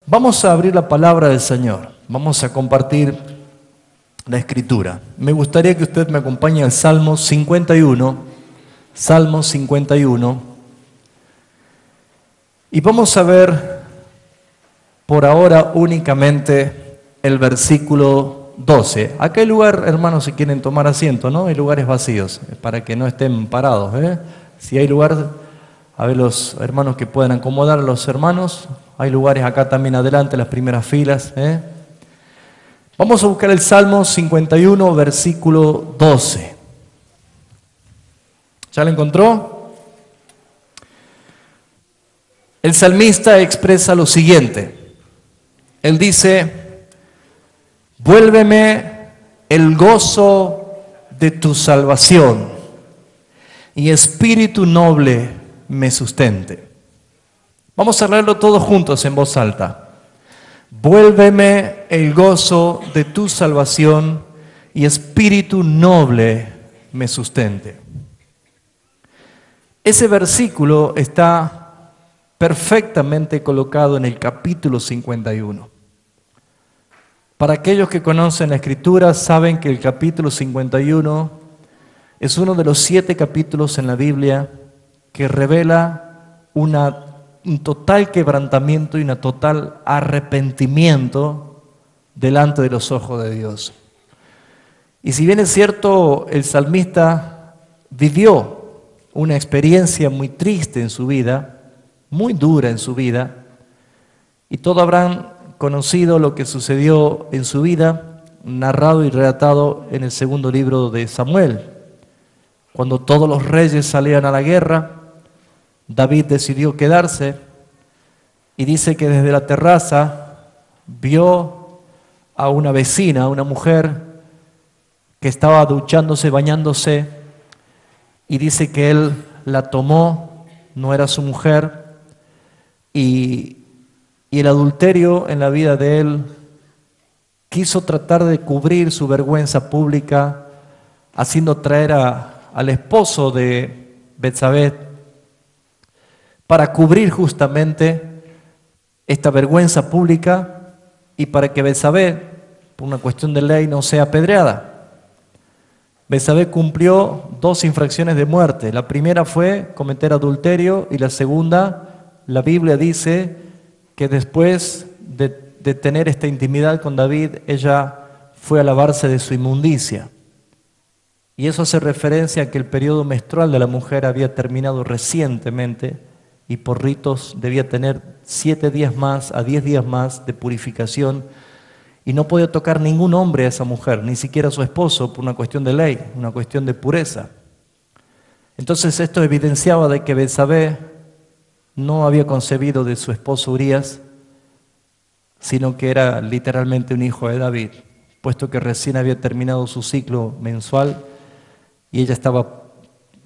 Vamos a abrir la palabra del Señor. Vamos a compartir la Escritura. Me gustaría que usted me acompañe al Salmo 51. Salmo 51. Y vamos a ver por ahora únicamente el versículo 12. Acá hay lugar, hermanos, si quieren tomar asiento, ¿no? Hay lugares vacíos, para que no estén parados, ¿eh? Si hay lugar, a ver los hermanos que puedan acomodar a los hermanos. Hay lugares acá también adelante, las primeras filas, ¿eh? Vamos a buscar el Salmo 51, versículo 12. ¿Ya lo encontró? El salmista expresa lo siguiente. Él dice: vuélveme el gozo de tu salvación y espíritu noble me sustente. Vamos a leerlo todos juntos en voz alta. Vuélveme el gozo de tu salvación y espíritu noble me sustente. Ese versículo está perfectamente colocado en el capítulo 51. Para aquellos que conocen la Escritura, saben que el capítulo 51 es uno de los 7 capítulos en la Biblia que revela un total quebrantamiento y un total arrepentimiento delante de los ojos de Dios. Y si bien es cierto, el salmista vivió una experiencia muy triste en su vida, muy dura en su vida, y todos habrán conocido lo que sucedió en su vida, narrado y relatado en el segundo libro de Samuel. Cuando todos los reyes salían a la guerra, David decidió quedarse y dice que desde la terraza vio a una vecina, a una mujer que estaba duchándose, bañándose, y dice que él la tomó, no era su mujer, y el adulterio en la vida de él quiso tratar de cubrir su vergüenza pública, haciendo traer al esposo de Betsabé para cubrir justamente esta vergüenza pública y para que Betsabé, por una cuestión de ley, no sea apedreada. Betsabé cumplió 2 infracciones de muerte. La primera fue cometer adulterio y la segunda, la Biblia dice que después de tener esta intimidad con David, ella fue a lavarse de su inmundicia. Y eso hace referencia a que el periodo menstrual de la mujer había terminado recientemente y por ritos debía tener 7 días más a 10 días más de purificación y no podía tocar ningún hombre a esa mujer, ni siquiera a su esposo, por una cuestión de ley, una cuestión de pureza. Entonces esto evidenciaba de que Betsabé no había concebido de su esposo Urías, sino que era literalmente un hijo de David, puesto que recién había terminado su ciclo mensual y ella estaba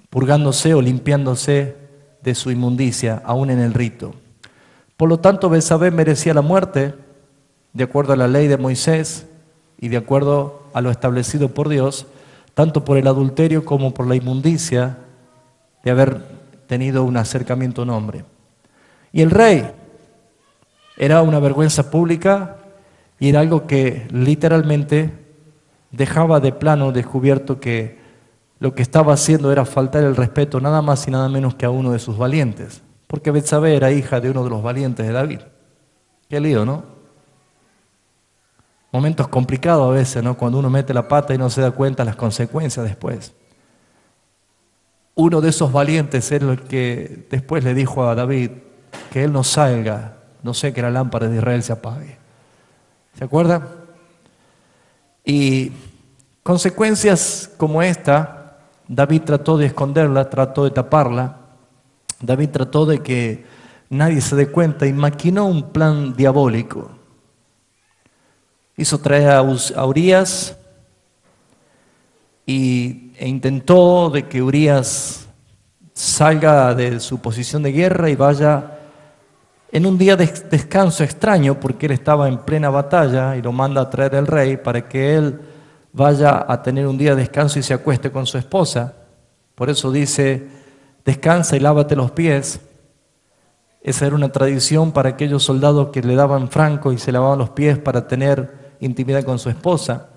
purgándose o limpiándose de su inmundicia, aún en el rito. Por lo tanto, Betsabé merecía la muerte, de acuerdo a la ley de Moisés y de acuerdo a lo establecido por Dios, tanto por el adulterio como por la inmundicia de haber tenido un acercamiento a un hombre. Y el rey era una vergüenza pública y era algo que literalmente dejaba de plano descubierto que lo que estaba haciendo era faltar el respeto nada más y nada menos que a uno de sus valientes, porque Betsabé era hija de uno de los valientes de David. Qué lío, ¿no? Momentos complicados a veces, ¿no? Cuando uno mete la pata y no se da cuenta de las consecuencias después. Uno de esos valientes era el que después le dijo a David que él no salga, no sé que la lámpara de Israel se apague. ¿Se acuerda? Y consecuencias como esta, David trató de esconderla, trató de taparla. David trató de que nadie se dé cuenta y maquinó un plan diabólico. Hizo traer a Urías e intentó de que Urías salga de su posición de guerra y vaya en un día de descanso extraño, porque él estaba en plena batalla y lo manda a traer el rey para que él vaya a tener un día de descanso y se acueste con su esposa. Por eso dice: descansa y lávate los pies. Esa era una tradición para aquellos soldados que le daban franco y se lavaban los pies para tener intimidad con su esposa.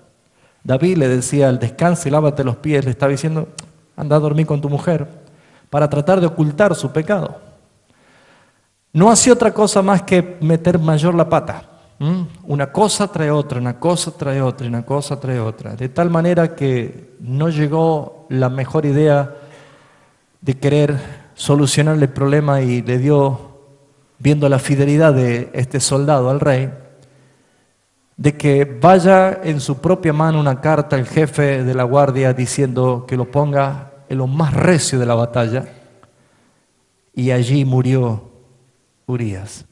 David le decía, al descanse, lávate los pies, le estaba diciendo, anda a dormir con tu mujer, para tratar de ocultar su pecado. No hacía otra cosa más que meter mayor la pata. Una cosa trae otra, una cosa trae otra, una cosa trae otra. De tal manera que no llegó la mejor idea de querer solucionar el problema y le dio, viendo la fidelidad de este soldado al rey, de que vaya en su propia mano una carta al jefe de la guardia diciendo que lo ponga en lo más recio de la batalla, y allí murió Urías.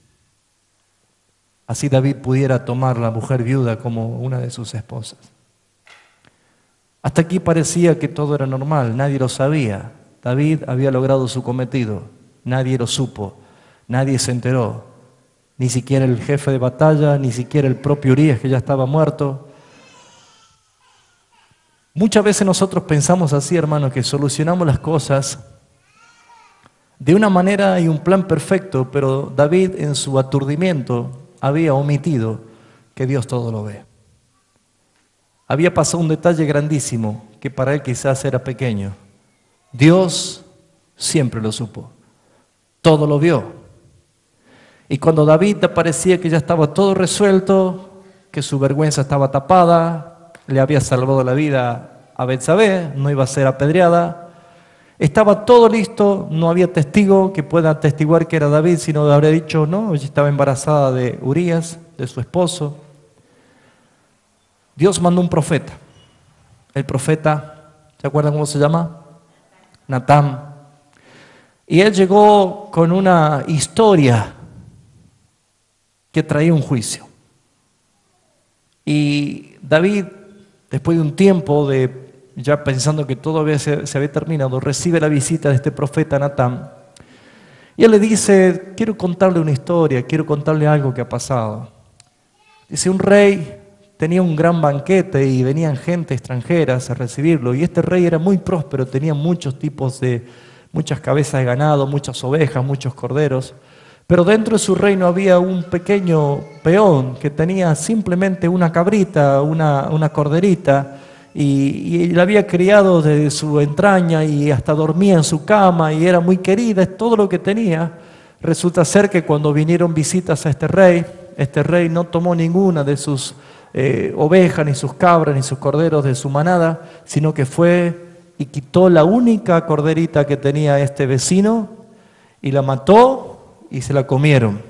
Así David pudiera tomar a la mujer viuda como una de sus esposas. Hasta aquí parecía que todo era normal, nadie lo sabía. David había logrado su cometido, nadie lo supo, nadie se enteró. Ni siquiera el jefe de batalla, ni siquiera el propio Urías, que ya estaba muerto. Muchas veces nosotros pensamos así, hermanos, que solucionamos las cosas de una manera y un plan perfecto, pero David en su aturdimiento había omitido que Dios todo lo ve. Había pasado un detalle grandísimo que para él quizás era pequeño. Dios siempre lo supo, todo lo vio. Y cuando David parecía que ya estaba todo resuelto, que su vergüenza estaba tapada, le había salvado la vida a Betsabé, no iba a ser apedreada, estaba todo listo, no había testigo que pueda atestiguar que era David, sino habría dicho, no, ella estaba embarazada de Urías, de su esposo. Dios mandó un profeta. El profeta, ¿se acuerdan cómo se llama? Natán. Y él llegó con una historia que traía un juicio. Y David, después de un tiempo de ya pensando que todo se había terminado, recibe la visita de este profeta Natán. Y él le dice, quiero contarle una historia, quiero contarle algo que ha pasado. Dice, un rey tenía un gran banquete y venían gente extranjeras a recibirlo. Y este rey era muy próspero, tenía muchas cabezas de ganado, muchas ovejas, muchos corderos. Pero dentro de su reino había un pequeño peón que tenía simplemente una cabrita, una corderita, y la había criado desde su entraña y hasta dormía en su cama y era muy querida, es todo lo que tenía. Resulta ser que cuando vinieron visitas a este rey no tomó ninguna de sus ovejas, ni sus cabras, ni sus corderos de su manada, sino que fue y quitó la única corderita que tenía este vecino y la mató y se la comieron.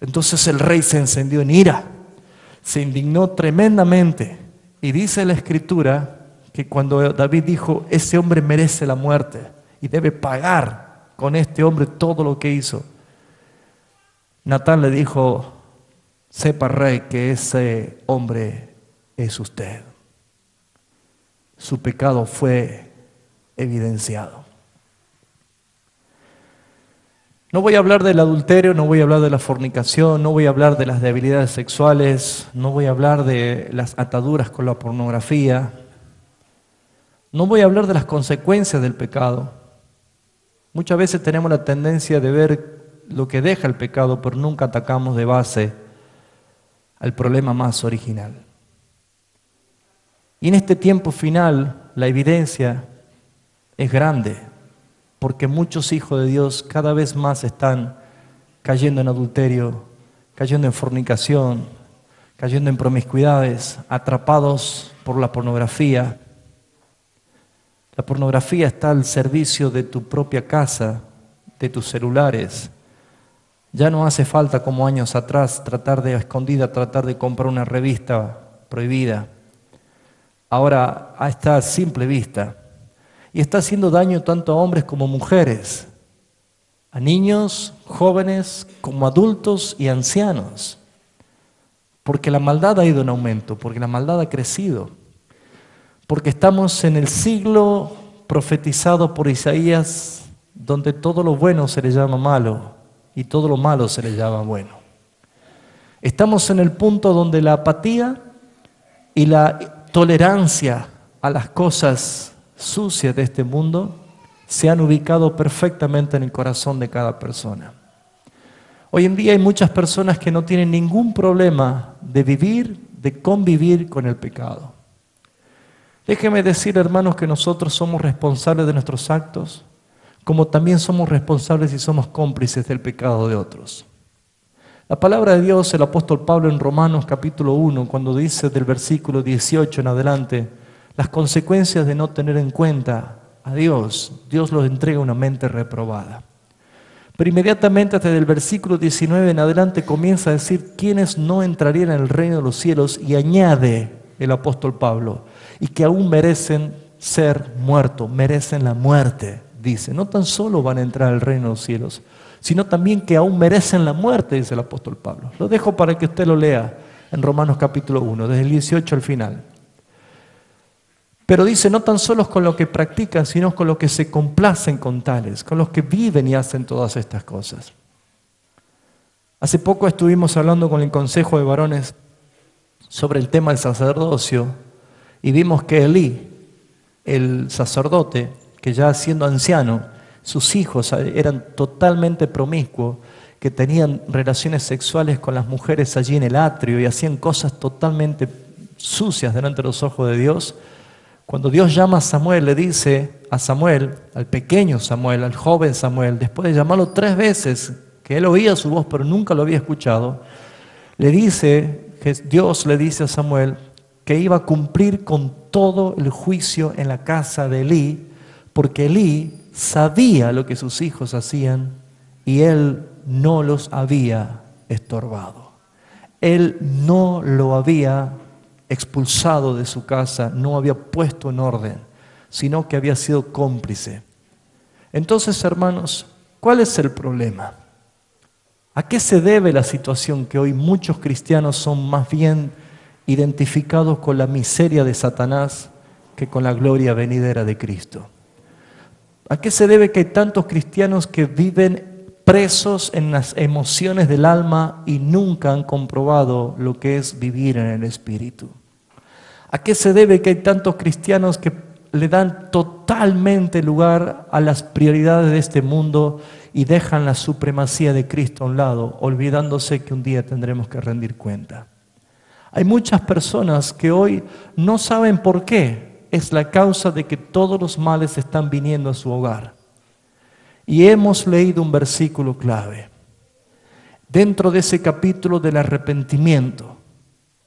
Entonces el rey se encendió en ira, se indignó tremendamente. Y dice la Escritura que cuando David dijo, ese hombre merece la muerte y debe pagar con este hombre todo lo que hizo, Natán le dijo, sepa rey que ese hombre es usted. Su pecado fue evidenciado. No voy a hablar del adulterio, no voy a hablar de la fornicación, no voy a hablar de las debilidades sexuales, no voy a hablar de las ataduras con la pornografía, no voy a hablar de las consecuencias del pecado. Muchas veces tenemos la tendencia de ver lo que deja el pecado, pero nunca atacamos de base al problema más original. Y en este tiempo final, la evidencia es grande, porque muchos hijos de Dios cada vez más están cayendo en adulterio, cayendo en fornicación, cayendo en promiscuidades, atrapados por la pornografía. La pornografía está al servicio de tu propia casa, de tus celulares. Ya no hace falta, como años atrás, tratar de a escondida, tratar de comprar una revista prohibida. Ahora está a simple vista. Y está haciendo daño tanto a hombres como mujeres, a niños, jóvenes, como adultos y ancianos. Porque la maldad ha ido en aumento, porque la maldad ha crecido. Porque estamos en el siglo profetizado por Isaías, donde todo lo bueno se le llama malo y todo lo malo se le llama bueno. Estamos en el punto donde la apatía y la tolerancia a las cosas sucias de este mundo se han ubicado perfectamente en el corazón de cada persona. Hoy en día hay muchas personas que no tienen ningún problema de vivir, de convivir con el pecado. Déjeme decir, hermanos, que nosotros somos responsables de nuestros actos, como también somos responsables y somos cómplices del pecado de otros. La palabra de Dios, el apóstol Pablo en Romanos capítulo 1, cuando dice del versículo 18 en adelante, las consecuencias de no tener en cuenta a Dios, Dios los entrega una mente reprobada. Pero inmediatamente desde el versículo 19 en adelante comienza a decir quiénes no entrarían en el reino de los cielos, y añade el apóstol Pablo, y que aún merecen ser muertos, merecen la muerte, dice. No tan solo van a entrar al reino de los cielos, sino también que aún merecen la muerte, dice el apóstol Pablo. Lo dejo para que usted lo lea en Romanos capítulo 1, desde el 18 al final. Pero dice, no tan solo con lo que practican, sino con lo que se complacen con tales, con los que viven y hacen todas estas cosas. Hace poco estuvimos hablando con el Consejo de Varones sobre el tema del sacerdocio y vimos que Elí, el sacerdote, que ya siendo anciano, sus hijos eran totalmente promiscuos, que tenían relaciones sexuales con las mujeres allí en el atrio y hacían cosas totalmente sucias delante de los ojos de Dios. Cuando Dios llama a Samuel, le dice a Samuel, al pequeño Samuel, al joven Samuel, después de llamarlo 3 veces, que él oía su voz pero nunca lo había escuchado, Dios le dice a Samuel que iba a cumplir con todo el juicio en la casa de Elí, porque Elí sabía lo que sus hijos hacían y él no los había estorbado. Él no lo había expulsado de su casa, no había puesto en orden, sino que había sido cómplice. Entonces, hermanos, ¿cuál es el problema? ¿A qué se debe la situación que hoy muchos cristianos son más bien identificados con la miseria de Satanás que con la gloria venidera de Cristo? ¿A qué se debe que hay tantos cristianos que viven presos en las emociones del alma y nunca han comprobado lo que es vivir en el Espíritu? ¿A qué se debe que hay tantos cristianos que le dan totalmente lugar a las prioridades de este mundo y dejan la supremacía de Cristo a un lado, olvidándose que un día tendremos que rendir cuenta? Hay muchas personas que hoy no saben por qué es la causa de que todos los males están viniendo a su hogar. Y hemos leído un versículo clave. Dentro de ese capítulo del arrepentimiento,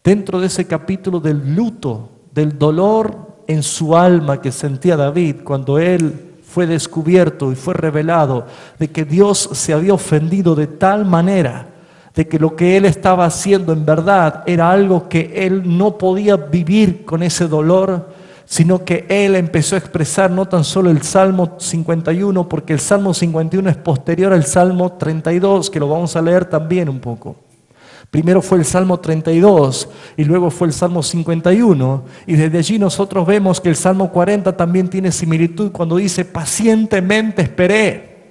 dentro de ese capítulo del luto, del dolor en su alma que sentía David cuando él fue descubierto y fue revelado de que Dios se había ofendido de tal manera de que lo que él estaba haciendo en verdad era algo que él no podía vivir con ese dolor, sino que él empezó a expresar no tan solo el Salmo 51, porque el Salmo 51 es posterior al Salmo 32, que lo vamos a leer también un poco. Primero fue el Salmo 32 y luego fue el Salmo 51, y desde allí nosotros vemos que el Salmo 40 también tiene similitud cuando dice: pacientemente esperé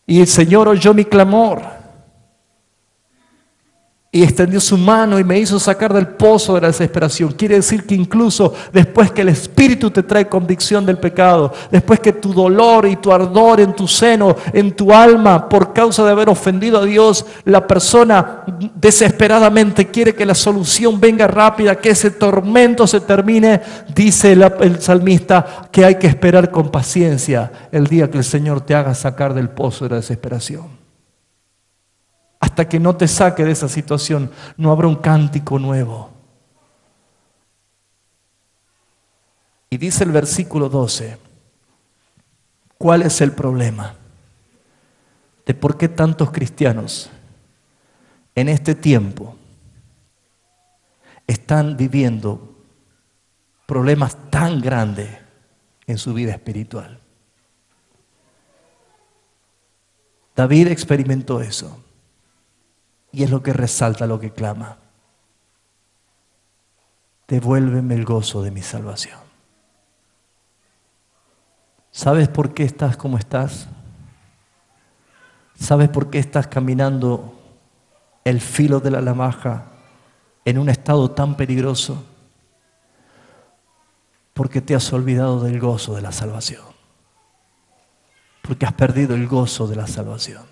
y el Señor oyó mi clamor y extendió su mano y me hizo sacar del pozo de la desesperación. Quiere decir que incluso después que el Espíritu te trae convicción del pecado, después que tu dolor y tu ardor en tu seno, en tu alma, por causa de haber ofendido a Dios, la persona desesperadamente quiere que la solución venga rápida, que ese tormento se termine, dice el salmista que hay que esperar con paciencia el día que el Señor te haga sacar del pozo de la desesperación. Hasta que no te saque de esa situación, no habrá un cántico nuevo. Y dice el versículo 12, ¿cuál es el problema? De por qué tantos cristianos en este tiempo están viviendo problemas tan grandes en su vida espiritual. David experimentó eso. Y es lo que resalta, lo que clama: devuélveme el gozo de mi salvación. ¿Sabes por qué estás como estás? ¿Sabes por qué estás caminando el filo de la navaja en un estado tan peligroso? Porque te has olvidado del gozo de la salvación. Porque has perdido el gozo de la salvación.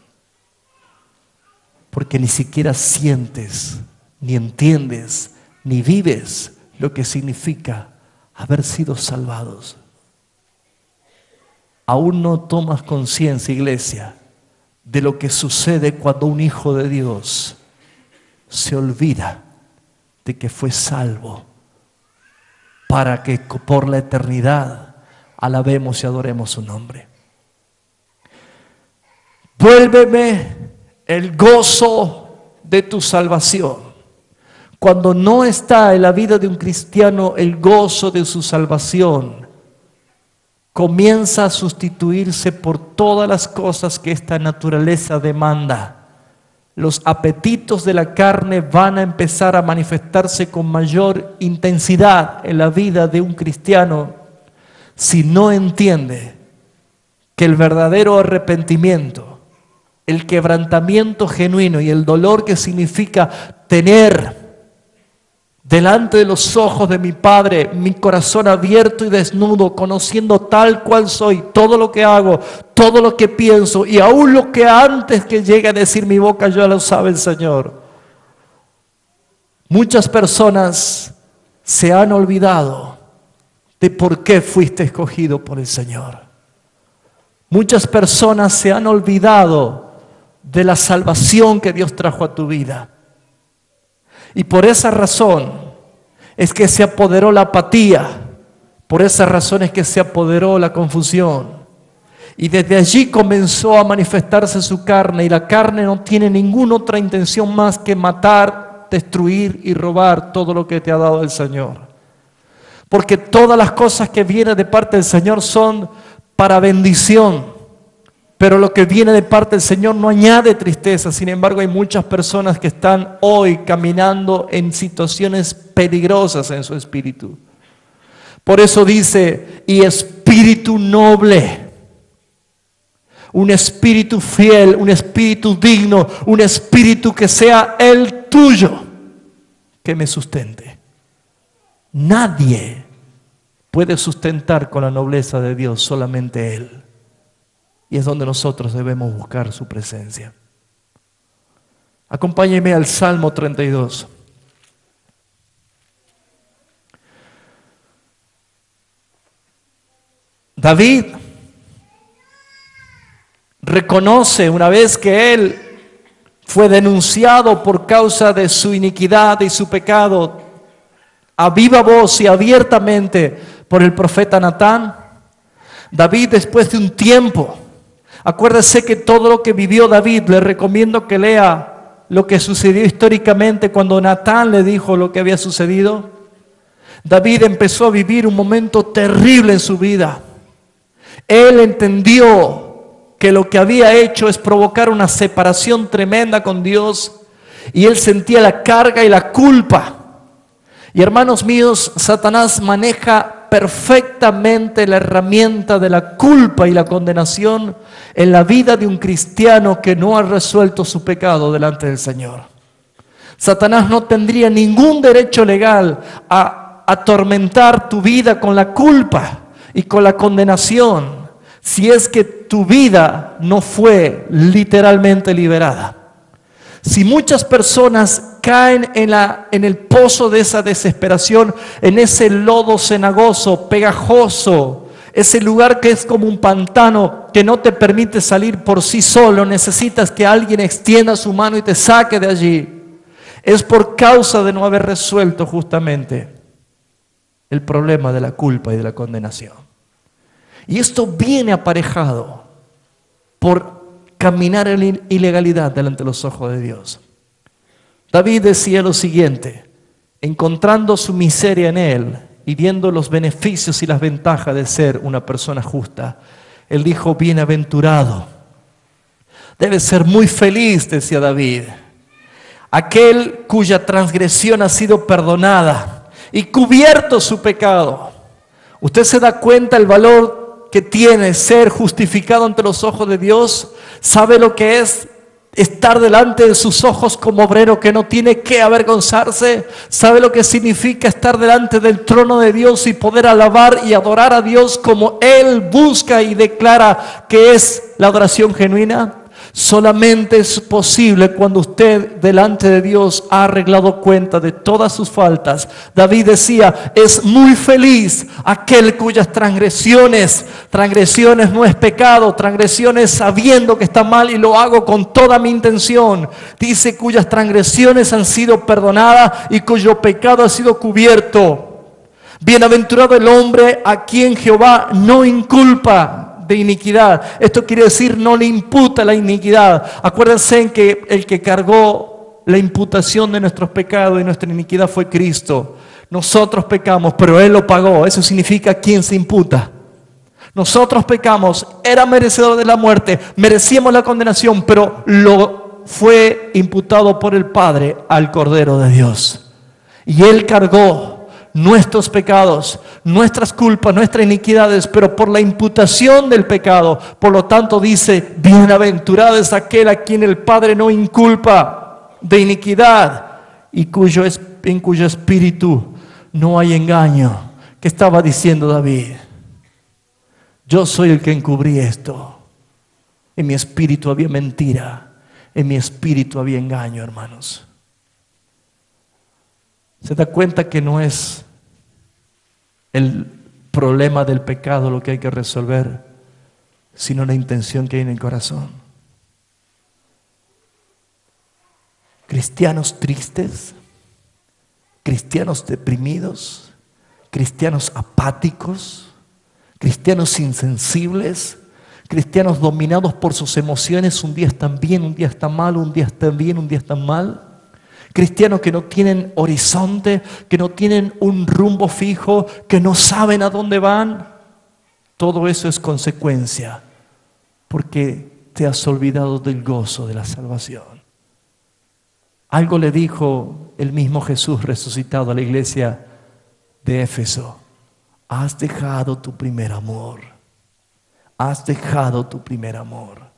porque ni siquiera sientes, ni entiendes, ni vives lo que significa haber sido salvados. Aún no tomas conciencia, iglesia, de lo que sucede cuando un hijo de Dios se olvida de que fue salvo para que por la eternidad alabemos y adoremos su nombre. Vuélveme el gozo de tu salvación. Cuando no está en la vida de un cristiano el gozo de su salvación, comienza a sustituirse por todas las cosas que esta naturaleza demanda. Los apetitos de la carne van a empezar a manifestarse con mayor intensidad en la vida de un cristiano si no entiende que el verdadero arrepentimiento, el quebrantamiento genuino y el dolor que significa tener delante de los ojos de mi Padre mi corazón abierto y desnudo, conociendo tal cual soy, todo lo que hago, todo lo que pienso y aún lo que antes que llegue a decir mi boca ya lo sabe el Señor. Muchas personas se han olvidado de por qué fuiste escogido por el Señor. Muchas personas se han olvidado de la salvación que Dios trajo a tu vida. Y por esa razón es que se apoderó la apatía, por esa razón es que se apoderó la confusión. Y desde allí comenzó a manifestarse su carne, y la carne no tiene ninguna otra intención más que matar, destruir y robar todo lo que te ha dado el Señor. Porque todas las cosas que vienen de parte del Señor son para bendición. Pero lo que viene de parte del Señor no añade tristeza. Sin embargo, hay muchas personas que están hoy caminando en situaciones peligrosas en su espíritu. Por eso dice, y espíritu noble, un espíritu fiel, un espíritu digno, un espíritu que sea el tuyo, que me sustente. Nadie puede sustentar con la nobleza de Dios, solamente Él. Y es donde nosotros debemos buscar su presencia. Acompáñeme al Salmo 32. David reconoce una vez que él fue denunciado por causa de su iniquidad y su pecado a viva voz y abiertamente por el profeta Natán. David, después de un tiempo, acuérdese que todo lo que vivió David, le recomiendo que lea lo que sucedió históricamente cuando Natán le dijo lo que había sucedido. David empezó a vivir un momento terrible en su vida. Él entendió que lo que había hecho es provocar una separación tremenda con Dios y él sentía la carga y la culpa. Y hermanos míos, Satanás maneja perfectamente la herramienta de la culpa y la condenación en la vida de un cristiano que no ha resuelto su pecado delante del Señor. Satanás no tendría ningún derecho legal a atormentar tu vida con la culpa y con la condenación si es que tu vida no fue literalmente liberada. Si muchas personas caen en el pozo de esa desesperación, en ese lodo cenagoso, pegajoso, ese lugar que es como un pantano que no te permite salir por sí solo, necesitas que alguien extienda su mano y te saque de allí, es por causa de no haber resuelto justamente el problema de la culpa y de la condenación. Y esto viene aparejado por caminar en ilegalidad delante de los ojos de Dios. David decía lo siguiente, encontrando su miseria en él y viendo los beneficios y las ventajas de ser una persona justa, él dijo, bienaventurado, debe ser muy feliz, decía David, aquel cuya transgresión ha sido perdonada y cubierto su pecado. ¿Usted se da cuenta el valor que tiene ser justificado ante los ojos de Dios? ¿Sabe lo que es estar delante de sus ojos como obrero que no tiene que avergonzarse? ¿Sabe lo que significa estar delante del trono de Dios y poder alabar y adorar a Dios como Él busca y declara que es la adoración genuina? Solamente es posible cuando usted delante de Dios ha arreglado cuenta de todas sus faltas. David decía, es muy feliz aquel cuyas transgresiones no es pecado, transgresiones sabiendo que está mal y lo hago con toda mi intención. Dice, cuyas transgresiones han sido perdonadas y cuyo pecado ha sido cubierto. Bienaventurado el hombre a quien Jehová no inculpa de iniquidad. Esto quiere decir no le imputa la iniquidad. Acuérdense en que el que cargó la imputación de nuestros pecados y nuestra iniquidad fue Cristo. Nosotros pecamos, pero Él lo pagó. Eso significa ¿quién se imputa? Nosotros pecamos, era merecedor de la muerte, merecíamos la condenación, pero lo fue imputado por el Padre al Cordero de Dios. Y Él cargó nuestros pecados, nuestras culpas, nuestras iniquidades, pero por la imputación del pecado. Por lo tanto dice, bienaventurado es aquel a quien el Padre no inculpa de iniquidad y en cuyo espíritu no hay engaño. ¿Qué estaba diciendo David? Yo soy el que encubrí esto. En mi espíritu había mentira, en mi espíritu había engaño, hermanos. ¿Se da cuenta que no es el problema del pecado lo que hay que resolver, sino la intención que hay en el corazón? Cristianos tristes, cristianos deprimidos, cristianos apáticos, cristianos insensibles, cristianos dominados por sus emociones, un día están bien, un día están mal, un día están bien, un día están mal. Cristianos que no tienen horizonte, que no tienen un rumbo fijo, que no saben a dónde van. Todo eso es consecuencia, porque te has olvidado del gozo de la salvación. Algo le dijo el mismo Jesús resucitado a la iglesia de Éfeso. Has dejado tu primer amor. Has dejado tu primer amor.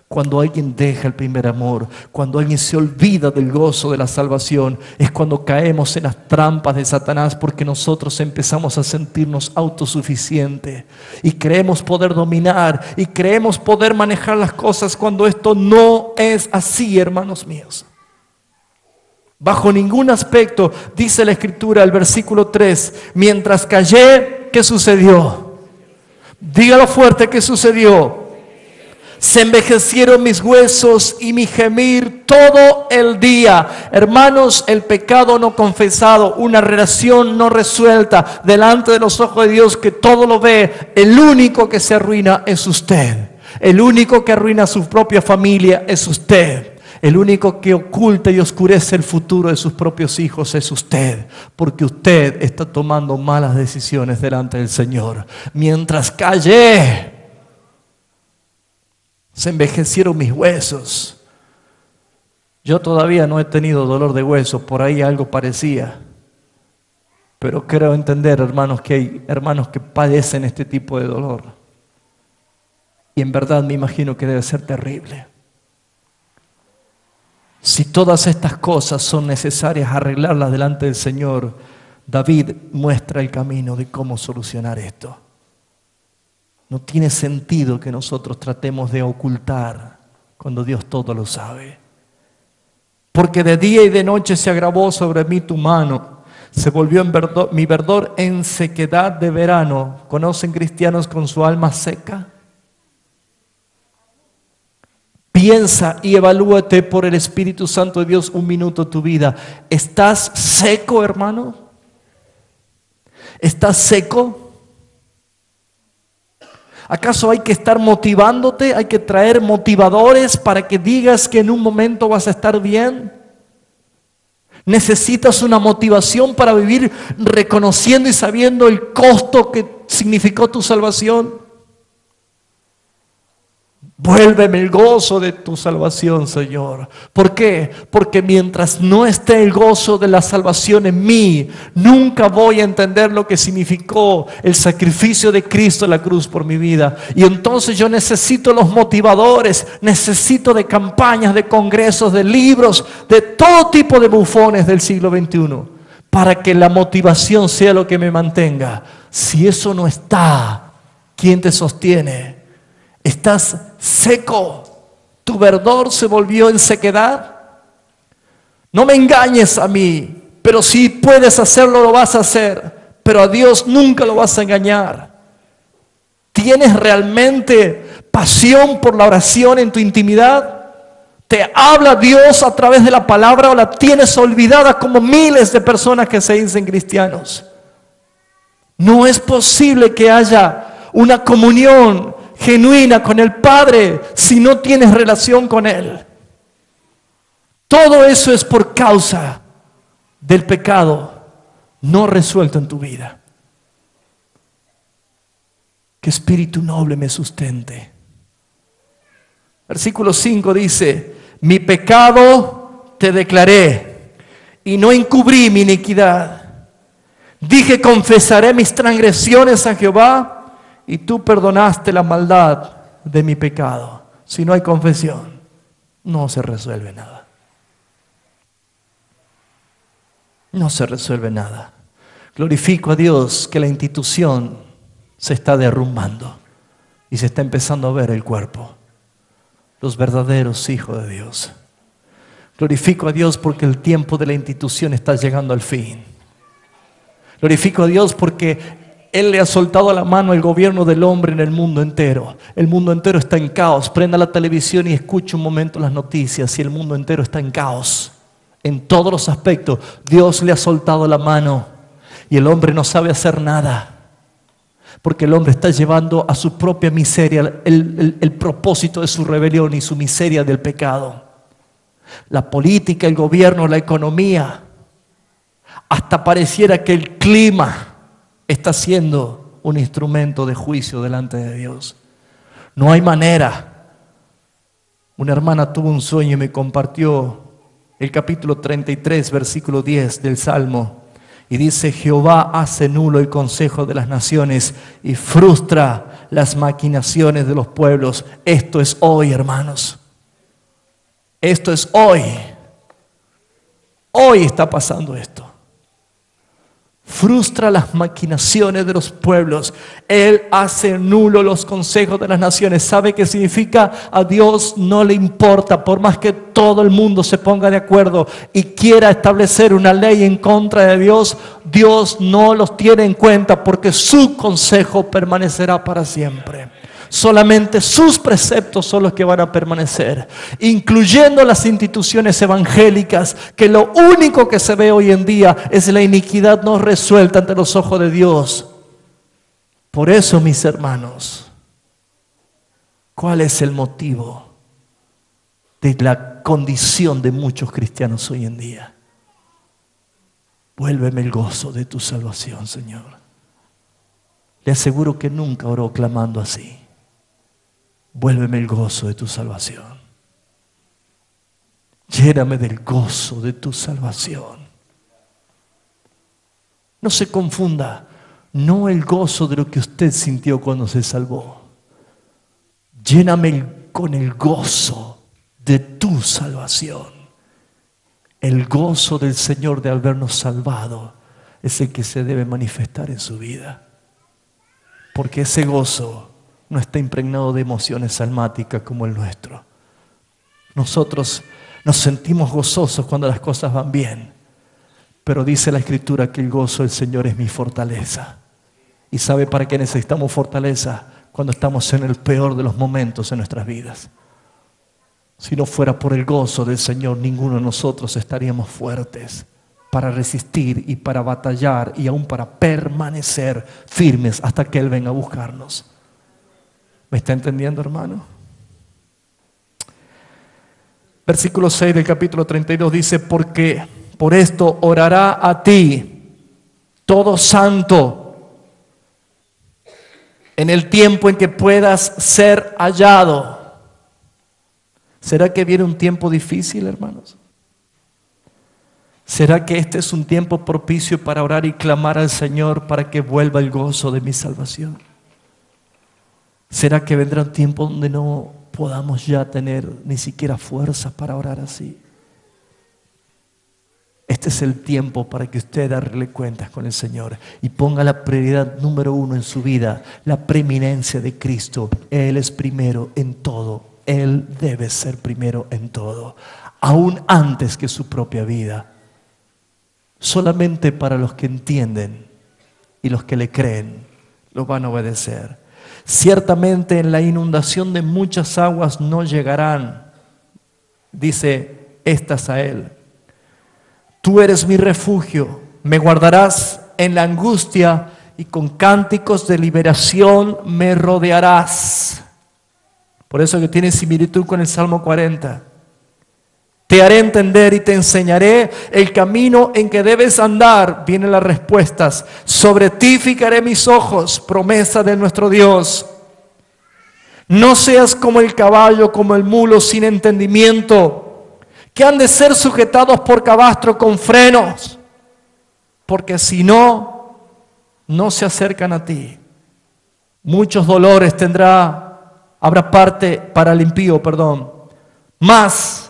Cuando alguien deja el primer amor, cuando alguien se olvida del gozo de la salvación, es cuando caemos en las trampas de Satanás, porque nosotros empezamos a sentirnos autosuficientes y creemos poder dominar y creemos poder manejar las cosas cuando esto no es así, hermanos míos. Bajo ningún aspecto, dice la Escritura, el versículo 3, mientras callé, ¿qué sucedió? Dígalo fuerte, ¿qué sucedió? Se envejecieron mis huesos y mi gemir todo el día. Hermanos, el pecado no confesado, una relación no resuelta delante de los ojos de Dios que todo lo ve, el único que se arruina es usted. El único que arruina a su propia familia es usted. El único que oculta y oscurece el futuro de sus propios hijos es usted, porque usted está tomando malas decisiones delante del Señor. Mientras callé, se envejecieron mis huesos. Yo todavía no he tenido dolor de huesos, por ahí algo parecía. Pero creo entender, hermanos, que hay hermanos que padecen este tipo de dolor. Y en verdad me imagino que debe ser terrible. Si todas estas cosas son necesarias arreglarlas delante del Señor, David muestra el camino de cómo solucionar esto. No tiene sentido que nosotros tratemos de ocultar cuando Dios todo lo sabe. Porque de día y de noche se agravó sobre mí tu mano, se volvió mi verdor en sequedad de verano. ¿Conocen cristianos con su alma seca? Piensa y evalúate por el Espíritu Santo de Dios un minuto tu vida. ¿Estás seco, hermano? ¿Estás seco? ¿Acaso hay que estar motivándote? ¿Hay que traer motivadores para que digas que en un momento vas a estar bien? ¿Necesitas una motivación para vivir reconociendo y sabiendo el costo que significó tu salvación? Vuélveme el gozo de tu salvación, Señor. ¿Por qué? Porque mientras no esté el gozo de la salvación en mí, nunca voy a entender lo que significó el sacrificio de Cristo en la cruz por mi vida. Y entonces yo necesito los motivadores, necesito de campañas, de congresos, de libros, de todo tipo de bufones del siglo XXI, para que la motivación sea lo que me mantenga. Si eso no está, ¿quién te sostiene? Estás seco, ¿Tu verdor se volvió en sequedad? No me engañes a mí, pero si puedes hacerlo, lo vas a hacer. Pero a Dios nunca lo vas a engañar. ¿Tienes realmente pasión por la oración en tu intimidad? ¿Te habla Dios a través de la palabra o la tienes olvidada como miles de personas que se dicen cristianos? No es posible que haya una comunión genuina con el Padre si no tienes relación con Él. Todo eso es por causa del pecado no resuelto en tu vida. Que espíritu noble me sustente. Versículo 5 dice: mi pecado te declaré y no encubrí mi iniquidad. Dije, confesaré mis transgresiones a Jehová, y tú perdonaste la maldad de mi pecado. Si no hay confesión, no se resuelve nada. No se resuelve nada. Glorifico a Dios que la institución se está derrumbando y se está empezando a ver el cuerpo. Los verdaderos hijos de Dios. Glorifico a Dios porque el tiempo de la institución está llegando al fin. Glorifico a Dios porque Él le ha soltado la mano al gobierno del hombre en el mundo entero. El mundo entero está en caos. Prenda la televisión y escuche un momento las noticias y el mundo entero está en caos. En todos los aspectos, Dios le ha soltado la mano y el hombre no sabe hacer nada. Porque el hombre está llevando a su propia miseria el propósito de su rebelión y su miseria del pecado. La política, el gobierno, la economía, hasta pareciera que el clima está siendo un instrumento de juicio delante de Dios. No hay manera. Una hermana tuvo un sueño y me compartió el capítulo 33, versículo 10 del Salmo. Y dice: Jehová hace nulo el consejo de las naciones y frustra las maquinaciones de los pueblos. Esto es hoy, hermanos. Esto es hoy. Hoy está pasando esto. Frustra las maquinaciones de los pueblos. Él hace nulo los consejos de las naciones. ¿Sabe qué significa? A Dios no le importa, por más que todo el mundo se ponga de acuerdo y quiera establecer una ley en contra de Dios, Dios no los tiene en cuenta porque su consejo permanecerá para siempre. Solamente sus preceptos son los que van a permanecer, incluyendo las instituciones evangélicas, que lo único que se ve hoy en día es la iniquidad no resuelta ante los ojos de Dios. Por eso, mis hermanos, ¿cuál es el motivo de la condición de muchos cristianos hoy en día? Vuélveme el gozo de tu salvación, Señor. Le aseguro que nunca oró clamando así. Vuélveme el gozo de tu salvación. Lléname del gozo de tu salvación. No se confunda, no el gozo de lo que usted sintió cuando se salvó. Lléname con el gozo de tu salvación. El gozo del Señor de habernos salvado es el que se debe manifestar en su vida. Porque ese gozo no está impregnado de emociones almáticas como el nuestro. Nosotros nos sentimos gozosos cuando las cosas van bien, pero dice la Escritura que el gozo del Señor es mi fortaleza. ¿Y sabe para qué necesitamos fortaleza? Cuando estamos en el peor de los momentos en nuestras vidas. Si no fuera por el gozo del Señor, ninguno de nosotros estaríamos fuertes para resistir y para batallar y aún para permanecer firmes hasta que Él venga a buscarnos. ¿Me está entendiendo, hermano? Versículo 6 del capítulo 32 dice: porque por esto orará a ti todo santo en el tiempo en que puedas ser hallado. ¿Será que viene un tiempo difícil, hermanos? ¿Será que este es un tiempo propicio para orar y clamar al Señor para que vuelva el gozo de mi salvación? ¿Será que vendrá un tiempo donde no podamos ya tener ni siquiera fuerzas para orar así? Este es el tiempo para que usted darle cuentas con el Señor y ponga la prioridad número 1 en su vida, la preeminencia de Cristo. Él es primero en todo. Él debe ser primero en todo, aún antes que su propia vida. Solamente para los que entienden y los que le creen, lo van a obedecer. Ciertamente en la inundación de muchas aguas no llegarán, dice estas a Él. Tú eres mi refugio, me guardarás en la angustia y con cánticos de liberación me rodearás. Por eso que tiene similitud con el Salmo 40. Te haré entender y te enseñaré el camino en que debes andar. Vienen las respuestas. Sobre ti fijaré mis ojos, promesa de nuestro Dios. No seas como el caballo, como el mulo sin entendimiento, que han de ser sujetados por cabastro con frenos, porque si no, no se acercan a ti. Muchos dolores habrá parte para el impío, Mas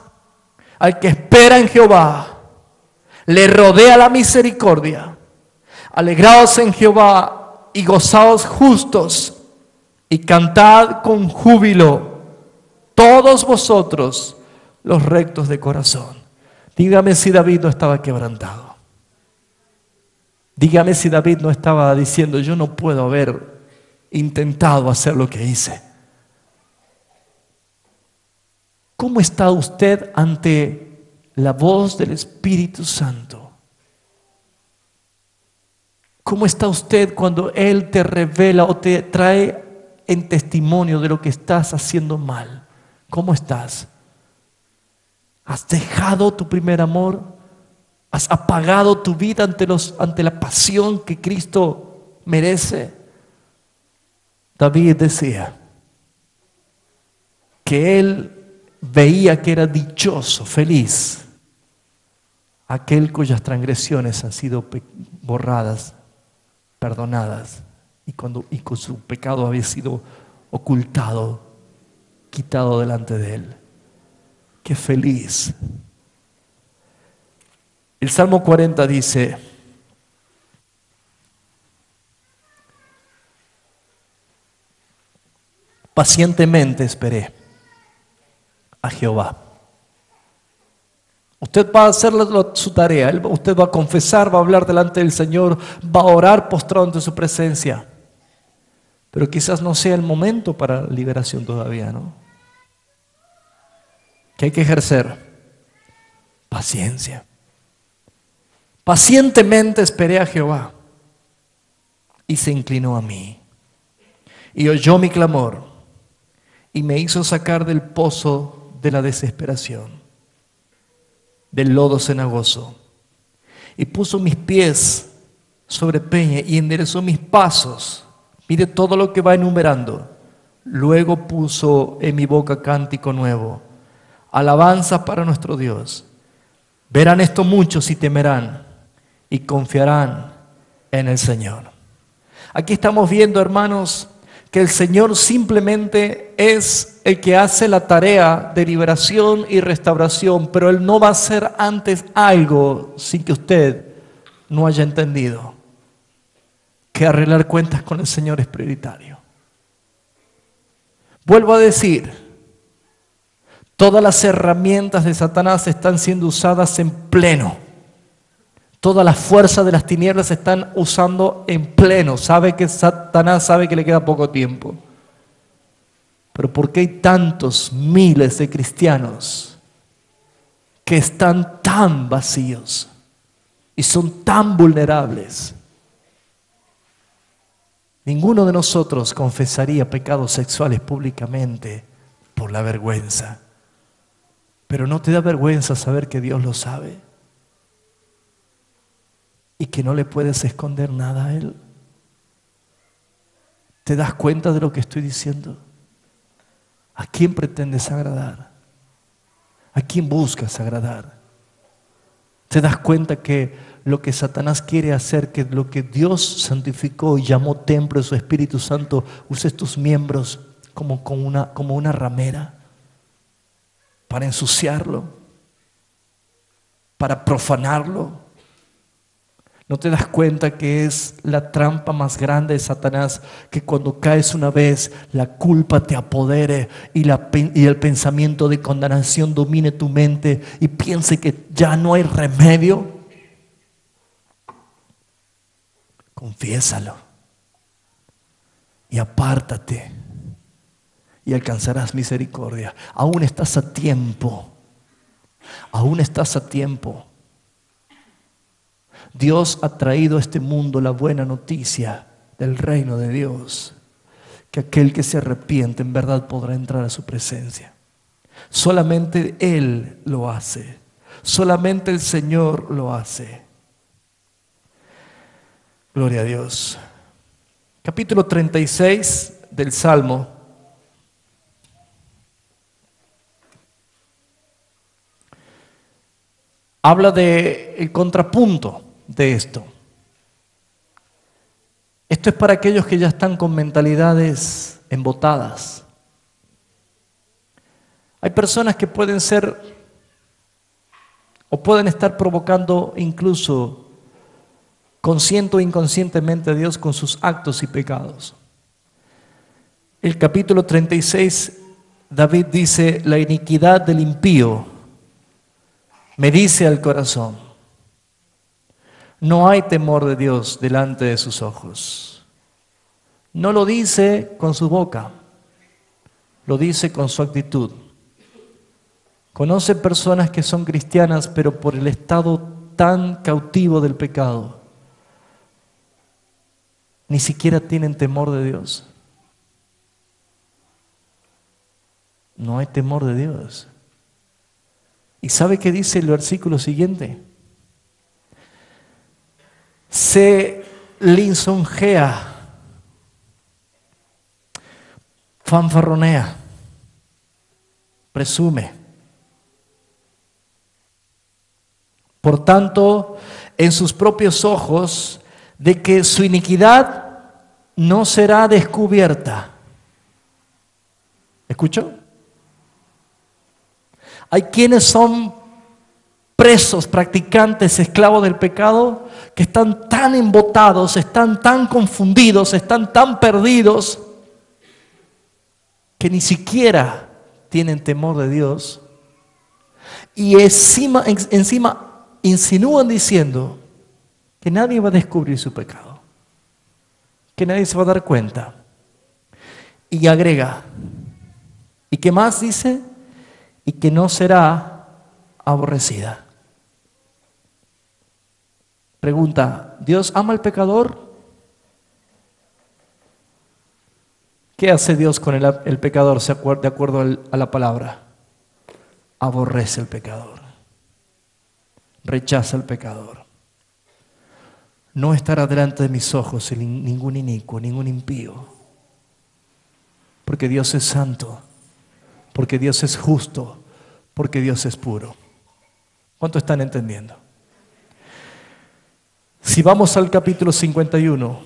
al que espera en Jehová, le rodea la misericordia. Alegraos en Jehová y gozaos justos, y cantad con júbilo, todos vosotros los rectos de corazón. Dígame si David no estaba quebrantado. Dígame si David no estaba diciendo, yo no puedo haber intentado hacer lo que hice. ¿Cómo está usted ante la voz del Espíritu Santo? ¿Cómo está usted cuando Él te revela o te trae en testimonio de lo que estás haciendo mal? ¿Cómo estás? ¿Has dejado tu primer amor? ¿Has apagado tu vida ante la pasión que Cristo merece? David decía que él veía que era dichoso, feliz, aquel cuyas transgresiones han sido borradas, perdonadas, y con su pecado había sido ocultado, quitado delante de él. ¡Qué feliz! El Salmo 40 dice: pacientemente esperé a Jehová. Usted va a hacer su tarea, usted va a confesar, va a hablar delante del Señor, va a orar postrado ante su presencia. Pero quizás no sea el momento para liberación todavía, ¿no? ¿Qué hay que ejercer? Paciencia. Pacientemente esperé a Jehová y se inclinó a mí y oyó mi clamor y me hizo sacar del pozo de la desesperación, del lodo cenagoso, y puso mis pies sobre peña y enderezó mis pasos. Mire todo lo que va enumerando. Luego puso en mi boca cántico nuevo, alabanza para nuestro Dios. Verán esto muchos y temerán y confiarán en el Señor. Aquí estamos viendo, hermanos, que el Señor simplemente es el que hace la tarea de liberación y restauración, pero Él no va a hacer antes algo sin que usted no haya entendido que arreglar cuentas con el Señor es prioritario. Vuelvo a decir, todas las herramientas de Satanás están siendo usadas en pleno. Toda la fuerza de las tinieblas se están usando en pleno. Satanás sabe que le queda poco tiempo. Pero ¿por qué hay tantos miles de cristianos que están tan vacíos y son tan vulnerables? Ninguno de nosotros confesaría pecados sexuales públicamente por la vergüenza. Pero ¿no te da vergüenza saber que Dios lo sabe? Y que no le puedes esconder nada a Él. ¿Te das cuenta de lo que estoy diciendo? ¿A quién pretendes agradar? ¿A quién buscas agradar? ¿Te das cuenta que lo que Satanás quiere hacer, que lo que Dios santificó y llamó templo de su Espíritu Santo, uses tus miembros como una ramera para ensuciarlo, para profanarlo? ¿No te das cuenta que es la trampa más grande de Satanás? Que cuando caes una vez, la culpa te apodere y el pensamiento de condenación domine tu mente y piense que ya no hay remedio. Confiésalo y apártate y alcanzarás misericordia. Aún estás a tiempo. Aún estás a tiempo. Dios ha traído a este mundo la buena noticia del reino de Dios, que aquel que se arrepiente en verdad podrá entrar a su presencia. Solamente Él lo hace, solamente el Señor lo hace. Gloria a Dios. Capítulo 36 del Salmo. Habla del contrapunto de esto. Esto es para aquellos que ya están con mentalidades embotadas. Hay personas que pueden ser o pueden estar provocando incluso consciente o inconscientemente a Dios con sus actos y pecados. El capítulo 36, David dice: la iniquidad del impío me dice al corazón, no hay temor de Dios delante de sus ojos. No lo dice con su boca, lo dice con su actitud. Conoce personas que son cristianas, pero por el estado tan cautivo del pecado, ni siquiera tienen temor de Dios. No hay temor de Dios. ¿Y sabe qué dice el versículo siguiente? Se lisonjea, fanfarronea, presume. Por tanto, en sus propios ojos, de que su iniquidad no será descubierta. ¿Escuchó? Hay quienes son presos, practicantes, esclavos del pecado, que están tan embotados, están tan confundidos, están tan perdidos, que ni siquiera tienen temor de Dios. Y encima insinúan diciendo que nadie va a descubrir su pecado, que nadie se va a dar cuenta. Y agrega, ¿y qué más dice? Y que no será aborrecida. Pregunta, ¿Dios ama al pecador? ¿Qué hace Dios con el pecador de acuerdo a la palabra? Aborrece al pecador, rechaza al pecador. No estará delante de mis ojos ningún inicuo, ningún impío, porque Dios es santo, porque Dios es justo, porque Dios es puro. ¿Cuánto están entendiendo? Si vamos al capítulo 51,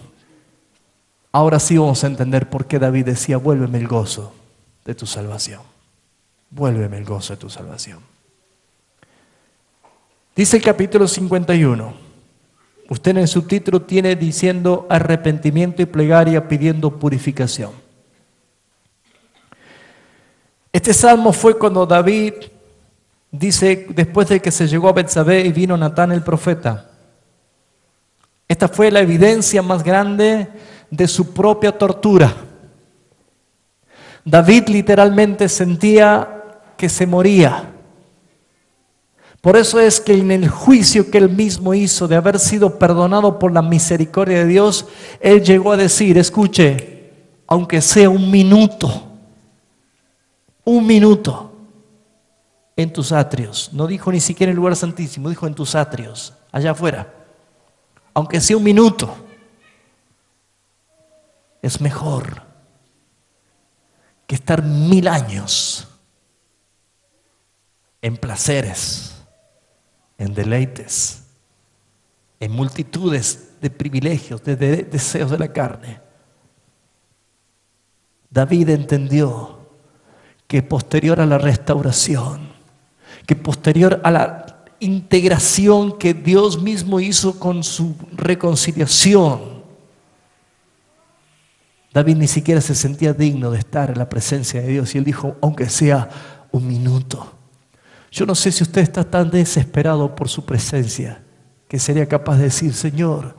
ahora sí vamos a entender por qué David decía: vuélveme el gozo de tu salvación. Vuélveme el gozo de tu salvación. Dice el capítulo 51. Usted en el subtítulo tiene diciendo arrepentimiento y plegaria pidiendo purificación. Este salmo fue cuando David dice, después de que se llegó a Betsabé y vino Natán el profeta. Esta fue la evidencia más grande de su propia tortura. David literalmente sentía que se moría. Por eso es que en el juicio que él mismo hizo de haber sido perdonado por la misericordia de Dios, él llegó a decir, escuche, aunque sea un minuto en tus atrios. No dijo ni siquiera en el lugar santísimo, dijo en tus atrios, allá afuera. Aunque sea un minuto, es mejor que estar 1000 años en placeres, en deleites, en multitudes de privilegios, de deseos de la carne. David entendió que posterior a la restauración, que posterior a la integración que Dios mismo hizo con su reconciliación, David ni siquiera se sentía digno de estar en la presencia de Dios y él dijo, aunque sea un minuto. Yo no sé si usted está tan desesperado por su presencia que sería capaz de decir, Señor,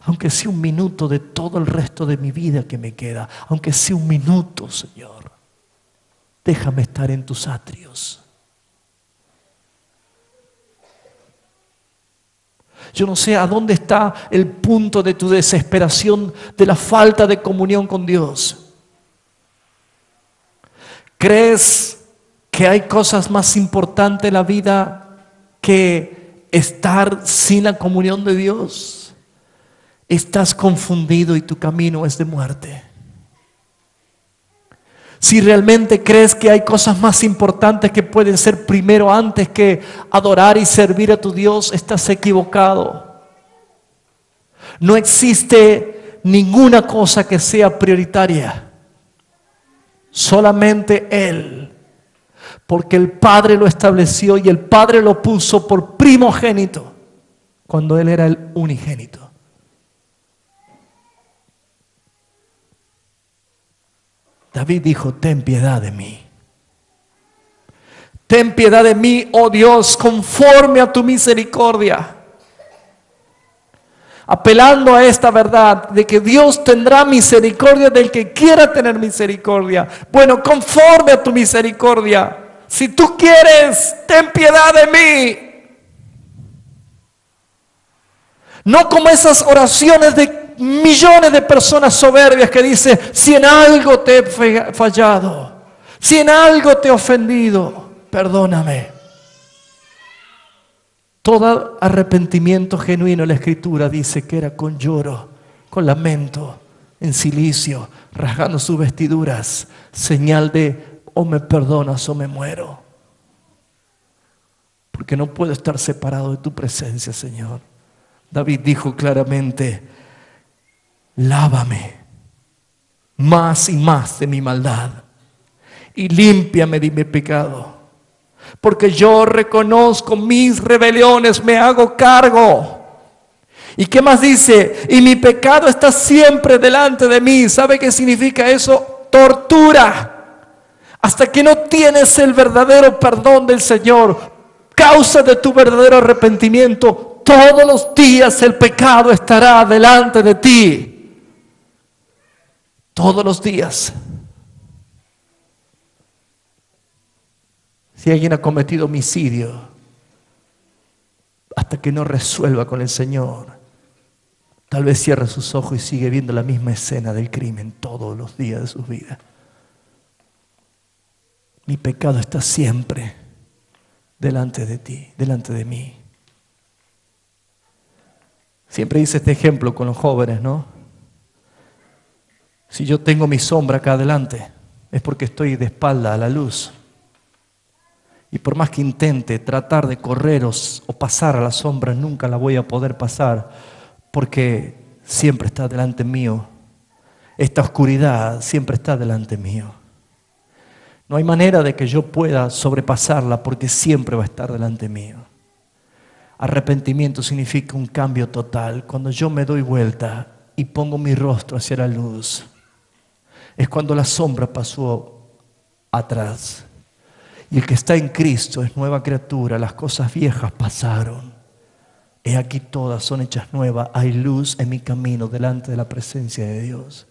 aunque sea un minuto de todo el resto de mi vida que me queda, aunque sea un minuto, Señor, déjame estar en tus atrios. Yo no sé a dónde está el punto de tu desesperación, de la falta de comunión con Dios. ¿Crees que hay cosas más importantes en la vida que estar sin la comunión de Dios? Estás confundido y tu camino es de muerte. Si realmente crees que hay cosas más importantes que pueden ser primero antes que adorar y servir a tu Dios, estás equivocado. No existe ninguna cosa que sea prioritaria. Solamente Él. Porque el Padre lo estableció y el Padre lo puso por primogénito cuando Él era el unigénito. David dijo, ten piedad de mí. Ten piedad de mí, oh Dios, conforme a tu misericordia. Apelando a esta verdad de que Dios tendrá misericordia del que quiera tener misericordia. Bueno, conforme a tu misericordia. Si tú quieres, ten piedad de mí. No como esas oraciones de millones de personas soberbias que dicen, si en algo te he fallado, si en algo te he ofendido, perdóname. Todo arrepentimiento genuino en la Escritura dice que era con lloro, con lamento, en silicio, rasgando sus vestiduras, señal de o me perdonas o me muero. Porque no puedo estar separado de tu presencia, Señor. David dijo claramente, lávame más y más de mi maldad y límpiame de mi pecado. Porque yo reconozco mis rebeliones, me hago cargo. ¿Y qué más dice? Y mi pecado está siempre delante de mí. ¿Sabe qué significa eso? Tortura. Hasta que no tienes el verdadero perdón del Señor, causa de tu verdadero arrepentimiento, todos los días el pecado estará delante de ti. Todos los días. Si alguien ha cometido homicidio, hasta que no resuelva con el Señor, tal vez cierre sus ojos y sigue viendo la misma escena del crimen todos los días de su vida. Mi pecado está siempre delante de ti, delante de mí. Siempre hice este ejemplo con los jóvenes, ¿no? Si yo tengo mi sombra acá adelante, es porque estoy de espalda a la luz. Y por más que intente tratar de correr o pasar a la sombra, nunca la voy a poder pasar, porque siempre está delante mío. Esta oscuridad siempre está delante mío. No hay manera de que yo pueda sobrepasarla, porque siempre va a estar delante mío. Arrepentimiento significa un cambio total. Cuando yo me doy vuelta y pongo mi rostro hacia la luz, es cuando la sombra pasó atrás. Y el que está en Cristo es nueva criatura. Las cosas viejas pasaron. He aquí todas son hechas nuevas. Hay luz en mi camino delante de la presencia de Dios.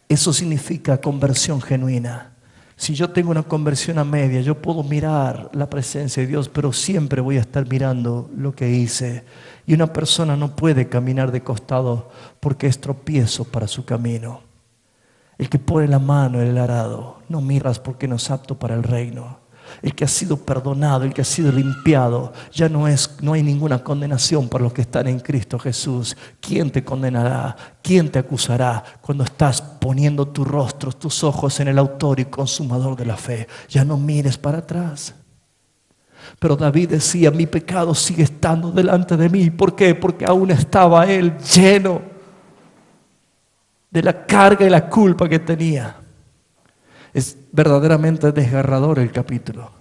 Eso significa conversión genuina. Si yo tengo una conversión a media, yo puedo mirar la presencia de Dios, pero siempre voy a estar mirando lo que hice. Y una persona no puede caminar de costado porque es tropiezo para su camino. El que pone la mano en el arado, no miras porque no es apto para el reino. El que ha sido perdonado, el que ha sido limpiado, ya no hay ninguna condenación para los que están en Cristo Jesús. ¿Quién te condenará? ¿Quién te acusará cuando estás poniendo tu rostro, tus ojos en el autor y consumador de la fe? Ya no mires para atrás. Pero David decía, mi pecado sigue estando delante de mí. ¿Por qué? Porque aún estaba él lleno de la carga y la culpa que tenía. Es verdaderamente desgarrador el capítulo.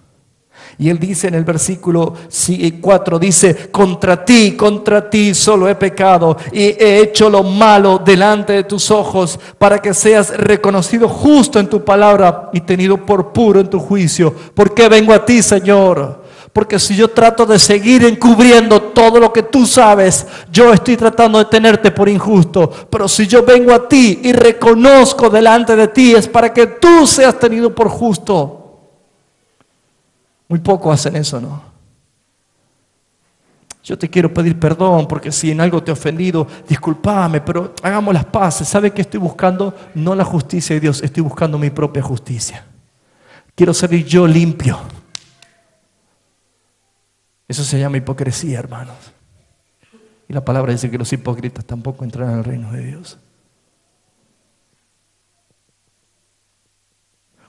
Y él dice en el versículo 4, dice, contra ti solo he pecado y he hecho lo malo delante de tus ojos, para que seas reconocido justo en tu palabra y tenido por puro en tu juicio. ¿Por qué vengo a ti, Señor? Porque si yo trato de seguir encubriendo todo lo que tú sabes, yo estoy tratando de tenerte por injusto. Pero si yo vengo a ti y reconozco delante de ti, es para que tú seas tenido por justo. Muy pocos hacen eso, ¿no? Yo te quiero pedir perdón porque si en algo te he ofendido, discúlpame, pero hagamos las paces. ¿Sabe qué estoy buscando? No la justicia de Dios, estoy buscando mi propia justicia. Quiero salir yo limpio. Eso se llama hipocresía, hermanos. Y la palabra dice que los hipócritas tampoco entrarán al reino de Dios.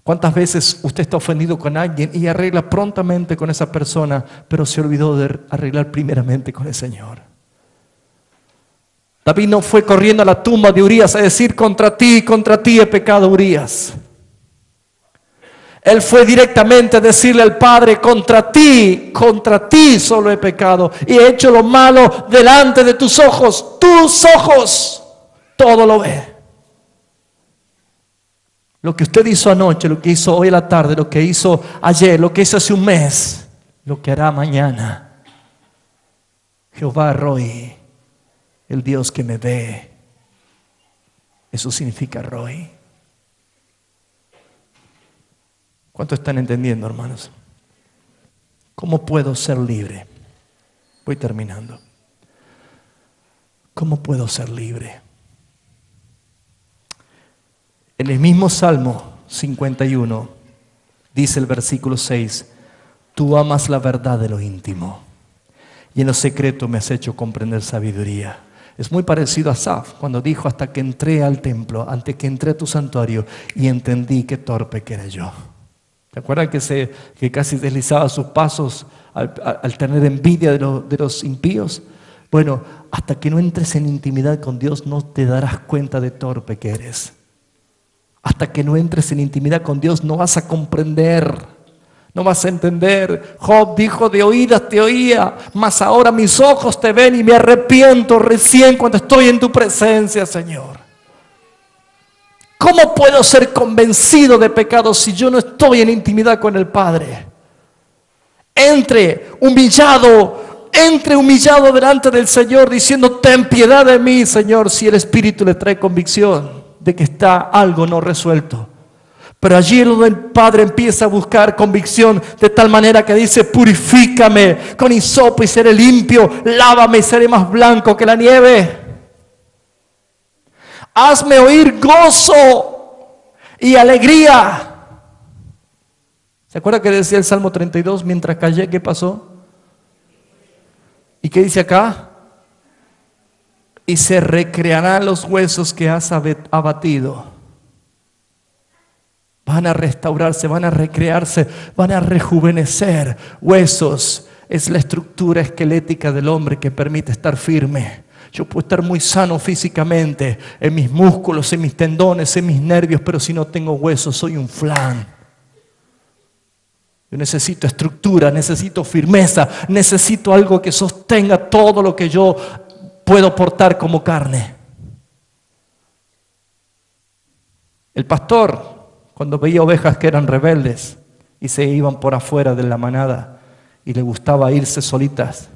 ¿Cuántas veces usted está ofendido con alguien y arregla prontamente con esa persona, pero se olvidó de arreglar primeramente con el Señor? David no fue corriendo a la tumba de Urías a decir, contra ti he pecado, Urías. Él fue directamente a decirle al Padre, contra ti solo he pecado y he hecho lo malo delante de tus ojos todo lo ve. Lo que usted hizo anoche, lo que hizo hoy a la tarde, lo que hizo ayer, lo que hizo hace un mes, lo que hará mañana. Jehová Roy, el Dios que me ve. Eso significa Roy. ¿Cuánto están entendiendo, hermanos? ¿Cómo puedo ser libre? Voy terminando. ¿Cómo puedo ser libre? En el mismo Salmo 51 dice el versículo 6, tú amas la verdad de lo íntimo y en lo secreto me has hecho comprender sabiduría. Es muy parecido a Asaf cuando dijo, hasta que entré al templo, antes que entré a tu santuario y entendí qué torpe que era yo. ¿Se acuerdan que casi deslizaba sus pasos al tener envidia de los impíos? Bueno, hasta que no entres en intimidad con Dios no te darás cuenta de torpe que eres. Hasta que no entres en intimidad con Dios no vas a comprender, no vas a entender. Job dijo, de oídas te oía, mas ahora mis ojos te ven y me arrepiento recién cuando estoy en tu presencia, Señor. ¿Cómo puedo ser convencido de pecado si yo no estoy en intimidad con el Padre? Entre humillado delante del Señor diciendo, ten piedad de mí, Señor, si el Espíritu le trae convicción de que está algo no resuelto. Pero allí el Padre empieza a buscar convicción de tal manera que dice, purifícame con hisopo y seré limpio, lávame y seré más blanco que la nieve. Hazme oír gozo y alegría. ¿Se acuerda que decía el Salmo 32? Mientras callé, ¿qué pasó? ¿Y qué dice acá? Y se recrearán los huesos que has abatido. Van a restaurarse, van a recrearse, van a rejuvenecer. Huesos es la estructura esquelética del hombre que permite estar firme. Yo puedo estar muy sano físicamente, en mis músculos, en mis tendones, en mis nervios, pero si no tengo huesos, soy un flan. Yo necesito estructura, necesito firmeza, necesito algo que sostenga todo lo que yo puedo portar como carne. El pastor, cuando veía ovejas que eran rebeldes y se iban por afuera de la manada y le gustaba irse solitas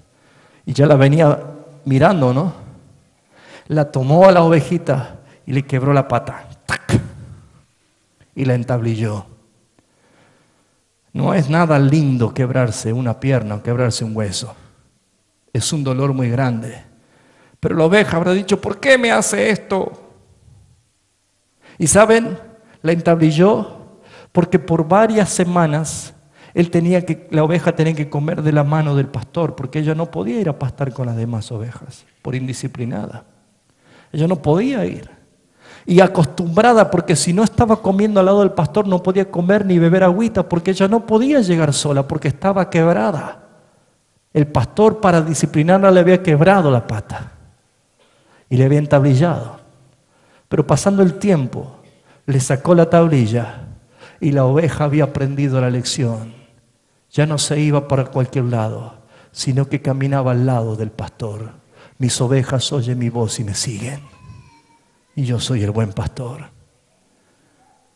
y ya la venía mirando, ¿no? La tomó a la ovejita y le quebró la pata. ¡Tac! Y la entablilló. No es nada lindo quebrarse una pierna o quebrarse un hueso. Es un dolor muy grande. Pero la oveja habrá dicho, ¿por qué me hace esto? Y ¿saben? La entablilló porque por varias semanas la oveja tenía que comer de la mano del pastor, porque ella no podía ir a pastar con las demás ovejas, por indisciplinada. Ella no podía ir. Y acostumbrada, porque si no estaba comiendo al lado del pastor, no podía comer ni beber agüita, porque ella no podía llegar sola, porque estaba quebrada. El pastor, para disciplinarla, le había quebrado la pata y le había entablillado. Pero pasando el tiempo, le sacó la tablilla y la oveja había aprendido la lección. Ya no se iba para cualquier lado, sino que caminaba al lado del pastor. Mis ovejas oyen mi voz y me siguen. Y yo soy el buen pastor.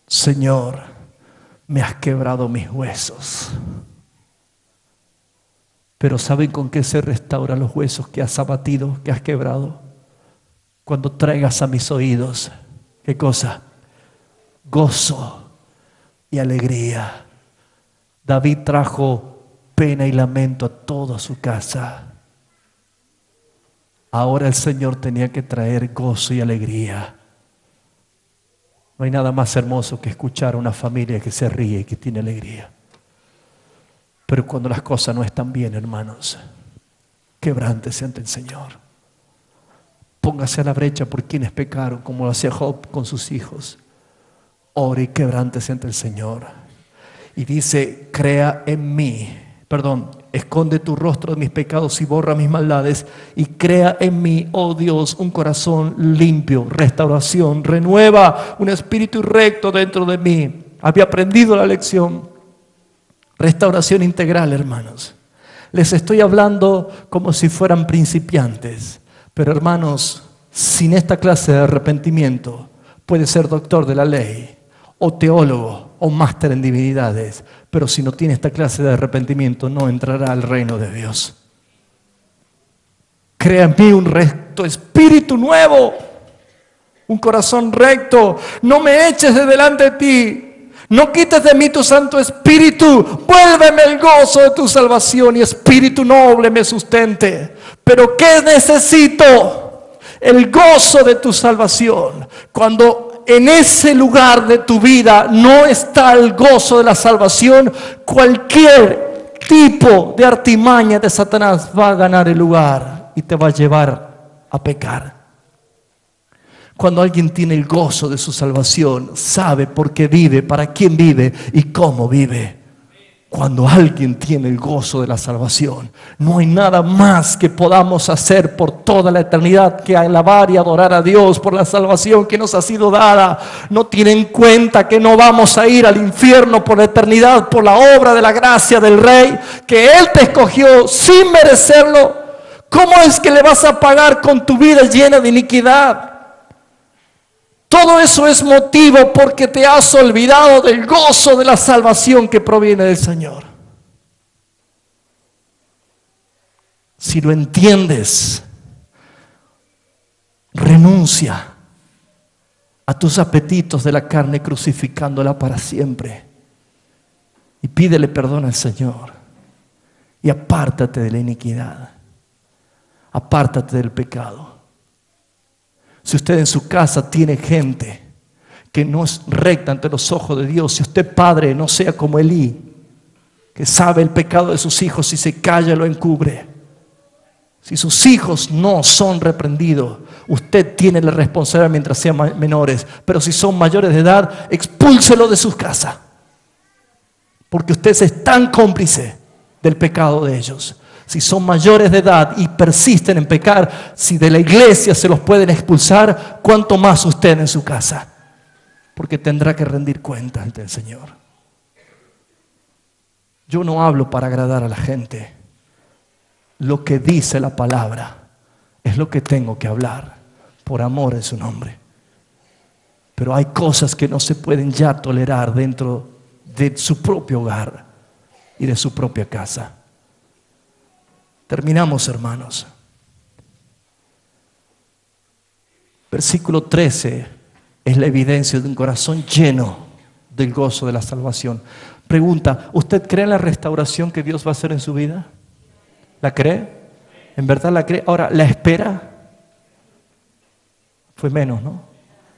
Señor, me has quebrado mis huesos. Pero ¿saben con qué se restauran los huesos que has abatido, que has quebrado? Cuando traigas a mis oídos, ¿qué cosa? Gozo y alegría. David trajo pena y lamento a toda su casa. Ahora el Señor tenía que traer gozo y alegría. No hay nada más hermoso que escuchar a una familia que se ríe y que tiene alegría. Pero cuando las cosas no están bien, hermanos, quebrántese ante el Señor. Póngase a la brecha por quienes pecaron, como lo hacía Job con sus hijos. Ore y quebrántese ante el Señor. Y dice, crea en mí, esconde tu rostro de mis pecados y borra mis maldades. Y crea en mí, oh Dios, un corazón limpio, restauración, renueva un espíritu recto dentro de mí. Había aprendido la lección. Restauración integral, hermanos. Les estoy hablando como si fueran principiantes. Pero hermanos, sin esta clase de arrepentimiento, puede ser doctor de la ley, o teólogo, o máster en divinidades. Pero si no tiene esta clase de arrepentimiento, no entrará al reino de Dios. Crea en mí un recto espíritu nuevo, un corazón recto. No me eches de delante de ti. No quites de mí tu Santo Espíritu. Vuélveme el gozo de tu salvación y espíritu noble me sustente. Pero ¿qué necesito? El gozo de tu salvación. Cuando en ese lugar de tu vida no está el gozo de la salvación, cualquier tipo de artimaña de Satanás va a ganar el lugar y te va a llevar a pecar. Cuando alguien tiene el gozo de su salvación, sabe por qué vive, para quién vive y cómo vive. Cuando alguien tiene el gozo de la salvación, no hay nada más que podamos hacer por toda la eternidad que alabar y adorar a Dios por la salvación que nos ha sido dada. No tiene en cuenta que no vamos a ir al infierno por la eternidad, por la obra de la gracia del Rey, que Él te escogió sin merecerlo. ¿Cómo es que le vas a pagar con tu vida llena de iniquidad? Todo eso es motivo porque te has olvidado del gozo de la salvación que proviene del Señor. Si lo entiendes, renuncia a tus apetitos de la carne crucificándola para siempre y pídele perdón al Señor y apártate de la iniquidad, apártate del pecado. Si usted en su casa tiene gente que no es recta ante los ojos de Dios, si usted padre no sea como Elí, que sabe el pecado de sus hijos y se calla y lo encubre. Si sus hijos no son reprendidos, usted tiene la responsabilidad mientras sean menores. Pero si son mayores de edad, expúlselo de sus casas. Porque usted es tan cómplice del pecado de ellos. Si son mayores de edad y persisten en pecar, si de la iglesia se los pueden expulsar, ¿cuánto más usted en su casa? Porque tendrá que rendir cuenta ante el Señor. Yo no hablo para agradar a la gente. Lo que dice la palabra es lo que tengo que hablar, por amor en su nombre. Pero hay cosas que no se pueden ya tolerar dentro de su propio hogar y de su propia casa. Terminamos, hermanos. Versículo 13 es la evidencia de un corazón lleno del gozo de la salvación. Pregunta, ¿usted cree en la restauración que Dios va a hacer en su vida? ¿La cree? ¿En verdad la cree? Ahora, ¿la espera? Fue menos, ¿no?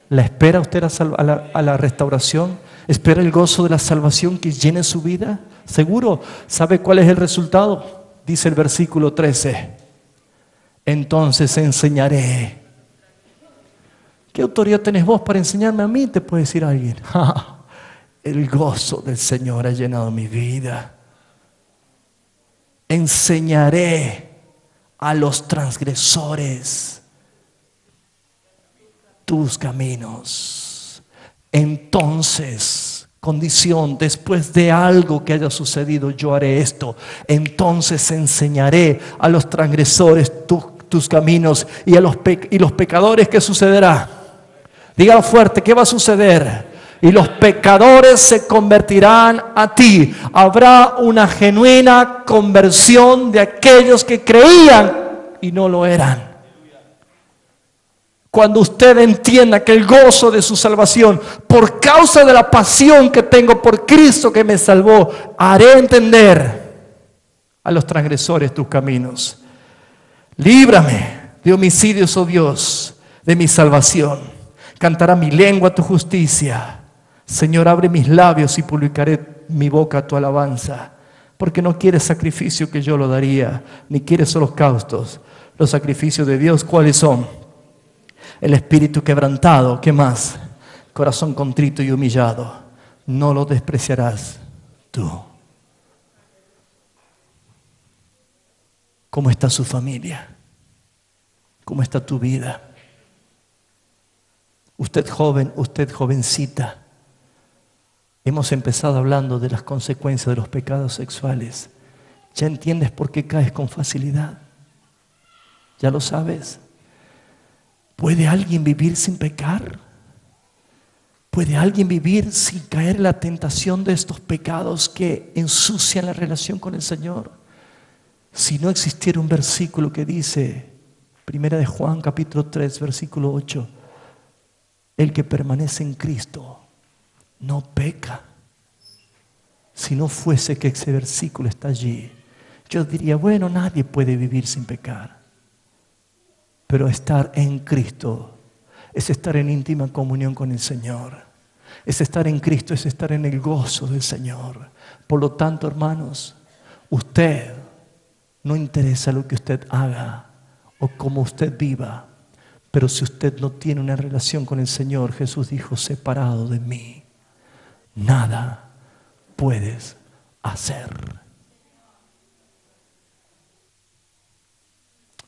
¿La espera usted a la restauración? ¿Espera el gozo de la salvación que llene su vida? ¿Seguro? ¿Sabe cuál es el resultado? Dice el versículo 13, entonces enseñaré. ¿Qué autoridad tenés vos para enseñarme a mí? Te puede decir alguien. El gozo del Señor ha llenado mi vida. Enseñaré a los transgresores tus caminos. Entonces condición, después de algo que haya sucedido, yo haré esto. Entonces enseñaré a los transgresores tus caminos y los pecadores, ¿qué sucederá? Dígalo fuerte, ¿qué va a suceder? Y los pecadores se convertirán a ti. Habrá una genuina conversión de aquellos que creían y no lo eran. Cuando usted entienda que el gozo de su salvación, por causa de la pasión que tengo por Cristo que me salvó, haré entender a los transgresores tus caminos. Líbrame de homicidios, oh Dios, de mi salvación. Cantará mi lengua tu justicia. Señor, abre mis labios y publicaré mi boca a tu alabanza. Porque no quieres sacrificio que yo lo daría, ni quieres holocaustos. Los sacrificios de Dios, ¿cuáles son? El espíritu quebrantado, ¿qué más? Corazón contrito y humillado. No lo despreciarás tú. ¿Cómo está su familia? ¿Cómo está tu vida? Usted joven, usted jovencita. Hemos empezado hablando de las consecuencias de los pecados sexuales. ¿Ya entiendes por qué caes con facilidad? ¿Ya lo sabes? ¿Puede alguien vivir sin pecar? ¿Puede alguien vivir sin caer en la tentación de estos pecados que ensucian la relación con el Señor? Si no existiera un versículo que dice, Primera de Juan capítulo 3 versículo 8, el que permanece en Cristo no peca. Si no fuese que ese versículo está allí, yo diría, bueno, nadie puede vivir sin pecar. Pero estar en Cristo es estar en íntima comunión con el Señor. Es estar en Cristo, es estar en el gozo del Señor. Por lo tanto, hermanos, usted no interesa lo que usted haga o cómo usted viva, pero si usted no tiene una relación con el Señor, Jesús dijo, separado de mí, nada puedes hacer.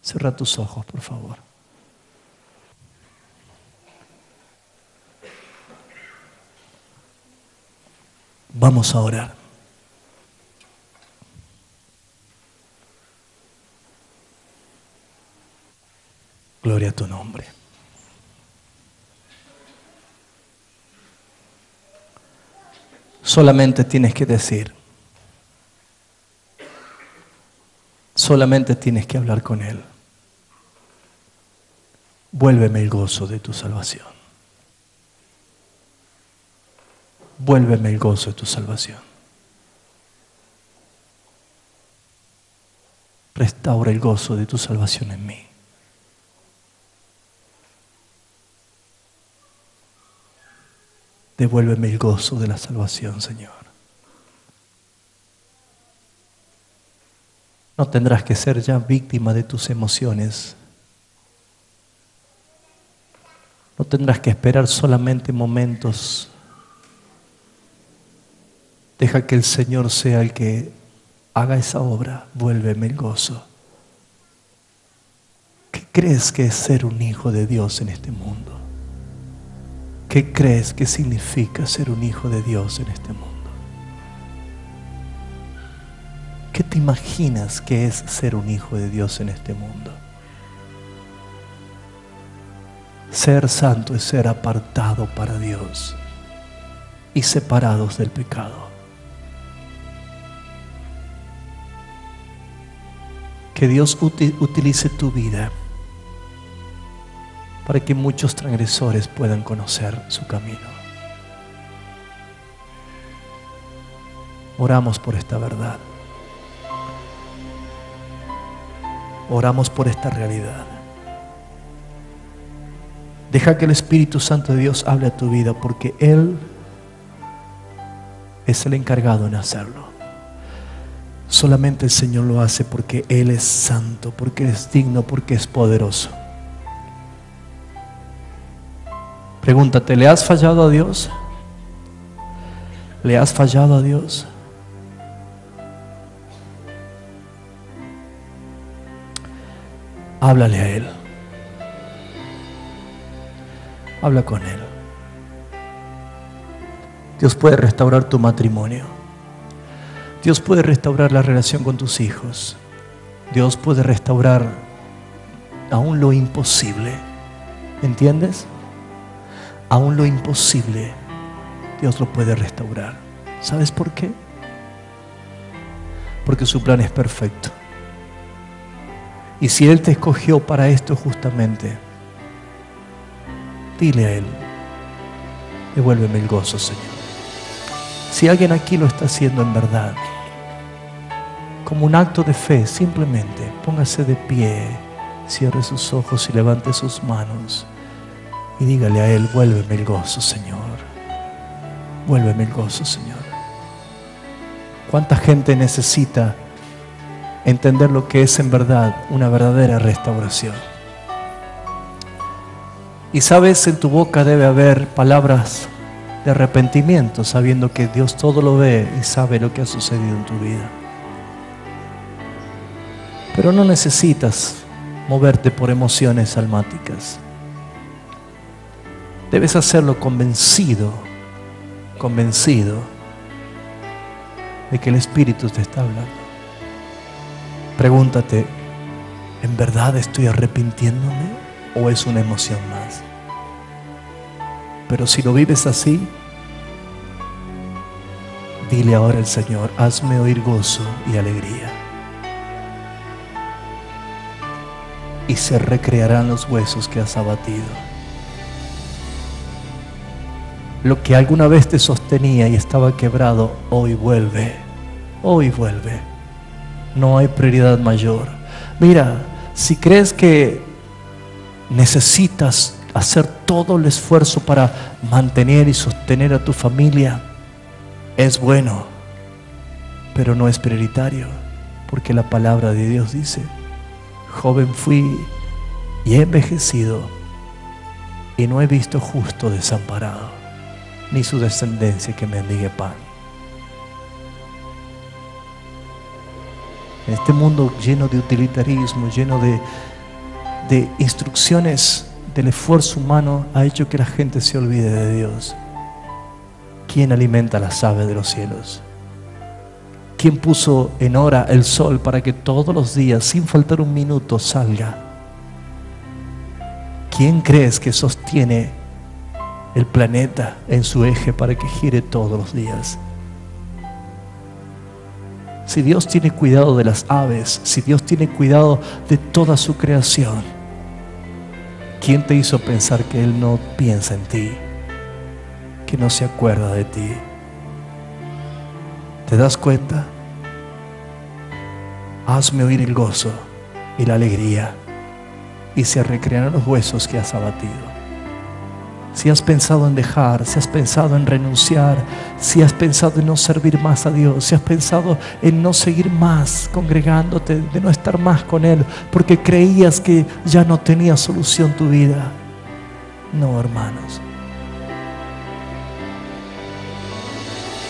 Cierra tus ojos, por favor. Vamos a orar. Gloria a tu nombre. Solamente tienes que decir, solamente tienes que hablar con Él. Vuélveme el gozo de tu salvación. Vuélveme el gozo de tu salvación. Restaura el gozo de tu salvación en mí. Devuélveme el gozo de la salvación, Señor. No tendrás que ser ya víctima de tus emociones. No tendrás que esperar solamente momentos. Deja que el Señor sea el que haga esa obra. Vuélveme el gozo. ¿Qué crees que es ser un hijo de Dios en este mundo? ¿Qué crees que significa ser un hijo de Dios en este mundo? ¿Qué te imaginas que es ser un hijo de Dios en este mundo? Ser santo es ser apartado para Dios y separados del pecado. Que Dios utilice tu vida para que muchos transgresores puedan conocer su camino. Oramos por esta verdad. Oramos por esta realidad. Deja que el Espíritu Santo de Dios hable a tu vida, porque Él es el encargado en hacerlo. Solamente el Señor lo hace porque Él es santo, porque es digno, porque es poderoso. Pregúntate, ¿le has fallado a Dios? ¿Le has fallado a Dios? Háblale a Él. Habla con Él. Dios puede restaurar tu matrimonio. Dios puede restaurar la relación con tus hijos. Dios puede restaurar aún lo imposible. ¿Entiendes? Aún lo imposible, Dios lo puede restaurar. ¿Sabes por qué? Porque su plan es perfecto. Y si Él te escogió para esto justamente, dile a Él: devuélveme el gozo, Señor. Si alguien aquí lo está haciendo en verdad, como un acto de fe, simplemente póngase de pie, cierre sus ojos y levante sus manos y dígale a Él: vuélveme el gozo, Señor. Vuélveme el gozo, Señor. ¿Cuánta gente necesita entender lo que es en verdad una verdadera restauración? Y sabes, en tu boca debe haber palabras de arrepentimiento, sabiendo que Dios todo lo ve y sabe lo que ha sucedido en tu vida. Pero no necesitas moverte por emociones almáticas. Debes hacerlo convencido de que el Espíritu te está hablando. Pregúntate: ¿en verdad estoy arrepintiéndome o es una emoción más? Pero si lo vives así, dile ahora al Señor: hazme oír gozo y alegría. Y se recrearán los huesos que has abatido. Lo que alguna vez te sostenía y estaba quebrado, hoy vuelve. Hoy vuelve. No hay prioridad mayor. Mira, si crees que necesitas hacer todo el esfuerzo para mantener y sostener a tu familia, es bueno, pero no es prioritario, porque la palabra de Dios dice: joven fui y he envejecido, y no he visto justo desamparado, ni su descendencia que mendigue pan. En este mundo lleno de utilitarismo, lleno de instrucciones del esfuerzo humano, ha hecho que la gente se olvide de Dios. ¿Quién alimenta las aves de los cielos? ¿Quién puso en hora el sol para que todos los días, sin faltar un minuto, salga? ¿Quién crees que sostiene el planeta en su eje para que gire todos los días? Si Dios tiene cuidado de las aves, si Dios tiene cuidado de toda su creación, ¿quién te hizo pensar que Él no piensa en ti, que no se acuerda de ti? ¿Te das cuenta? Hazme oír el gozo y la alegría, y se recrearán los huesos que has abatido. Si has pensado en dejar, si has pensado en renunciar, si has pensado en no servir más a Dios, si has pensado en no seguir más congregándote, de no estar más con Él, porque creías que ya no tenía solución tu vida. No, hermanos.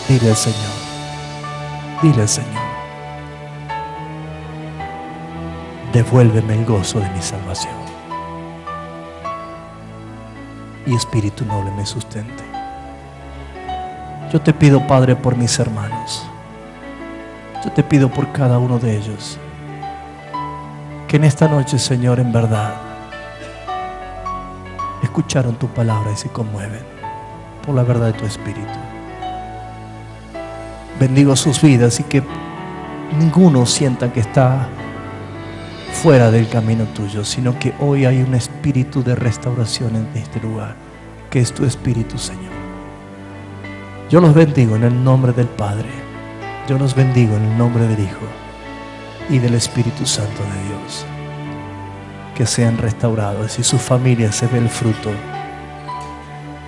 Dile al Señor, dile al Señor: devuélveme el gozo de mi salvación, y espíritu noble me sustente. Yo te pido, Padre, por mis hermanos. Yo te pido por cada uno de ellos, que en esta noche, Señor, en verdad escucharon tu palabra y se conmueven por la verdad de tu espíritu. Bendigo sus vidas y que ninguno sienta que está fuera del camino tuyo, sino que hoy hay un espíritu de restauración en este lugar, que es tu espíritu, Señor. Yo los bendigo en el nombre del Padre, yo los bendigo en el nombre del Hijo y del Espíritu Santo de Dios. Que sean restaurados y su familia se ve el fruto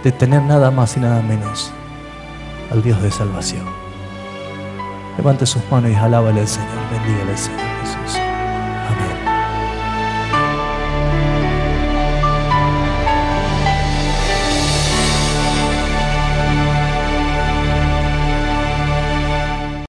de tener nada más y nada menos al Dios de salvación. Levante sus manos y alábale al Señor, bendígale al Señor.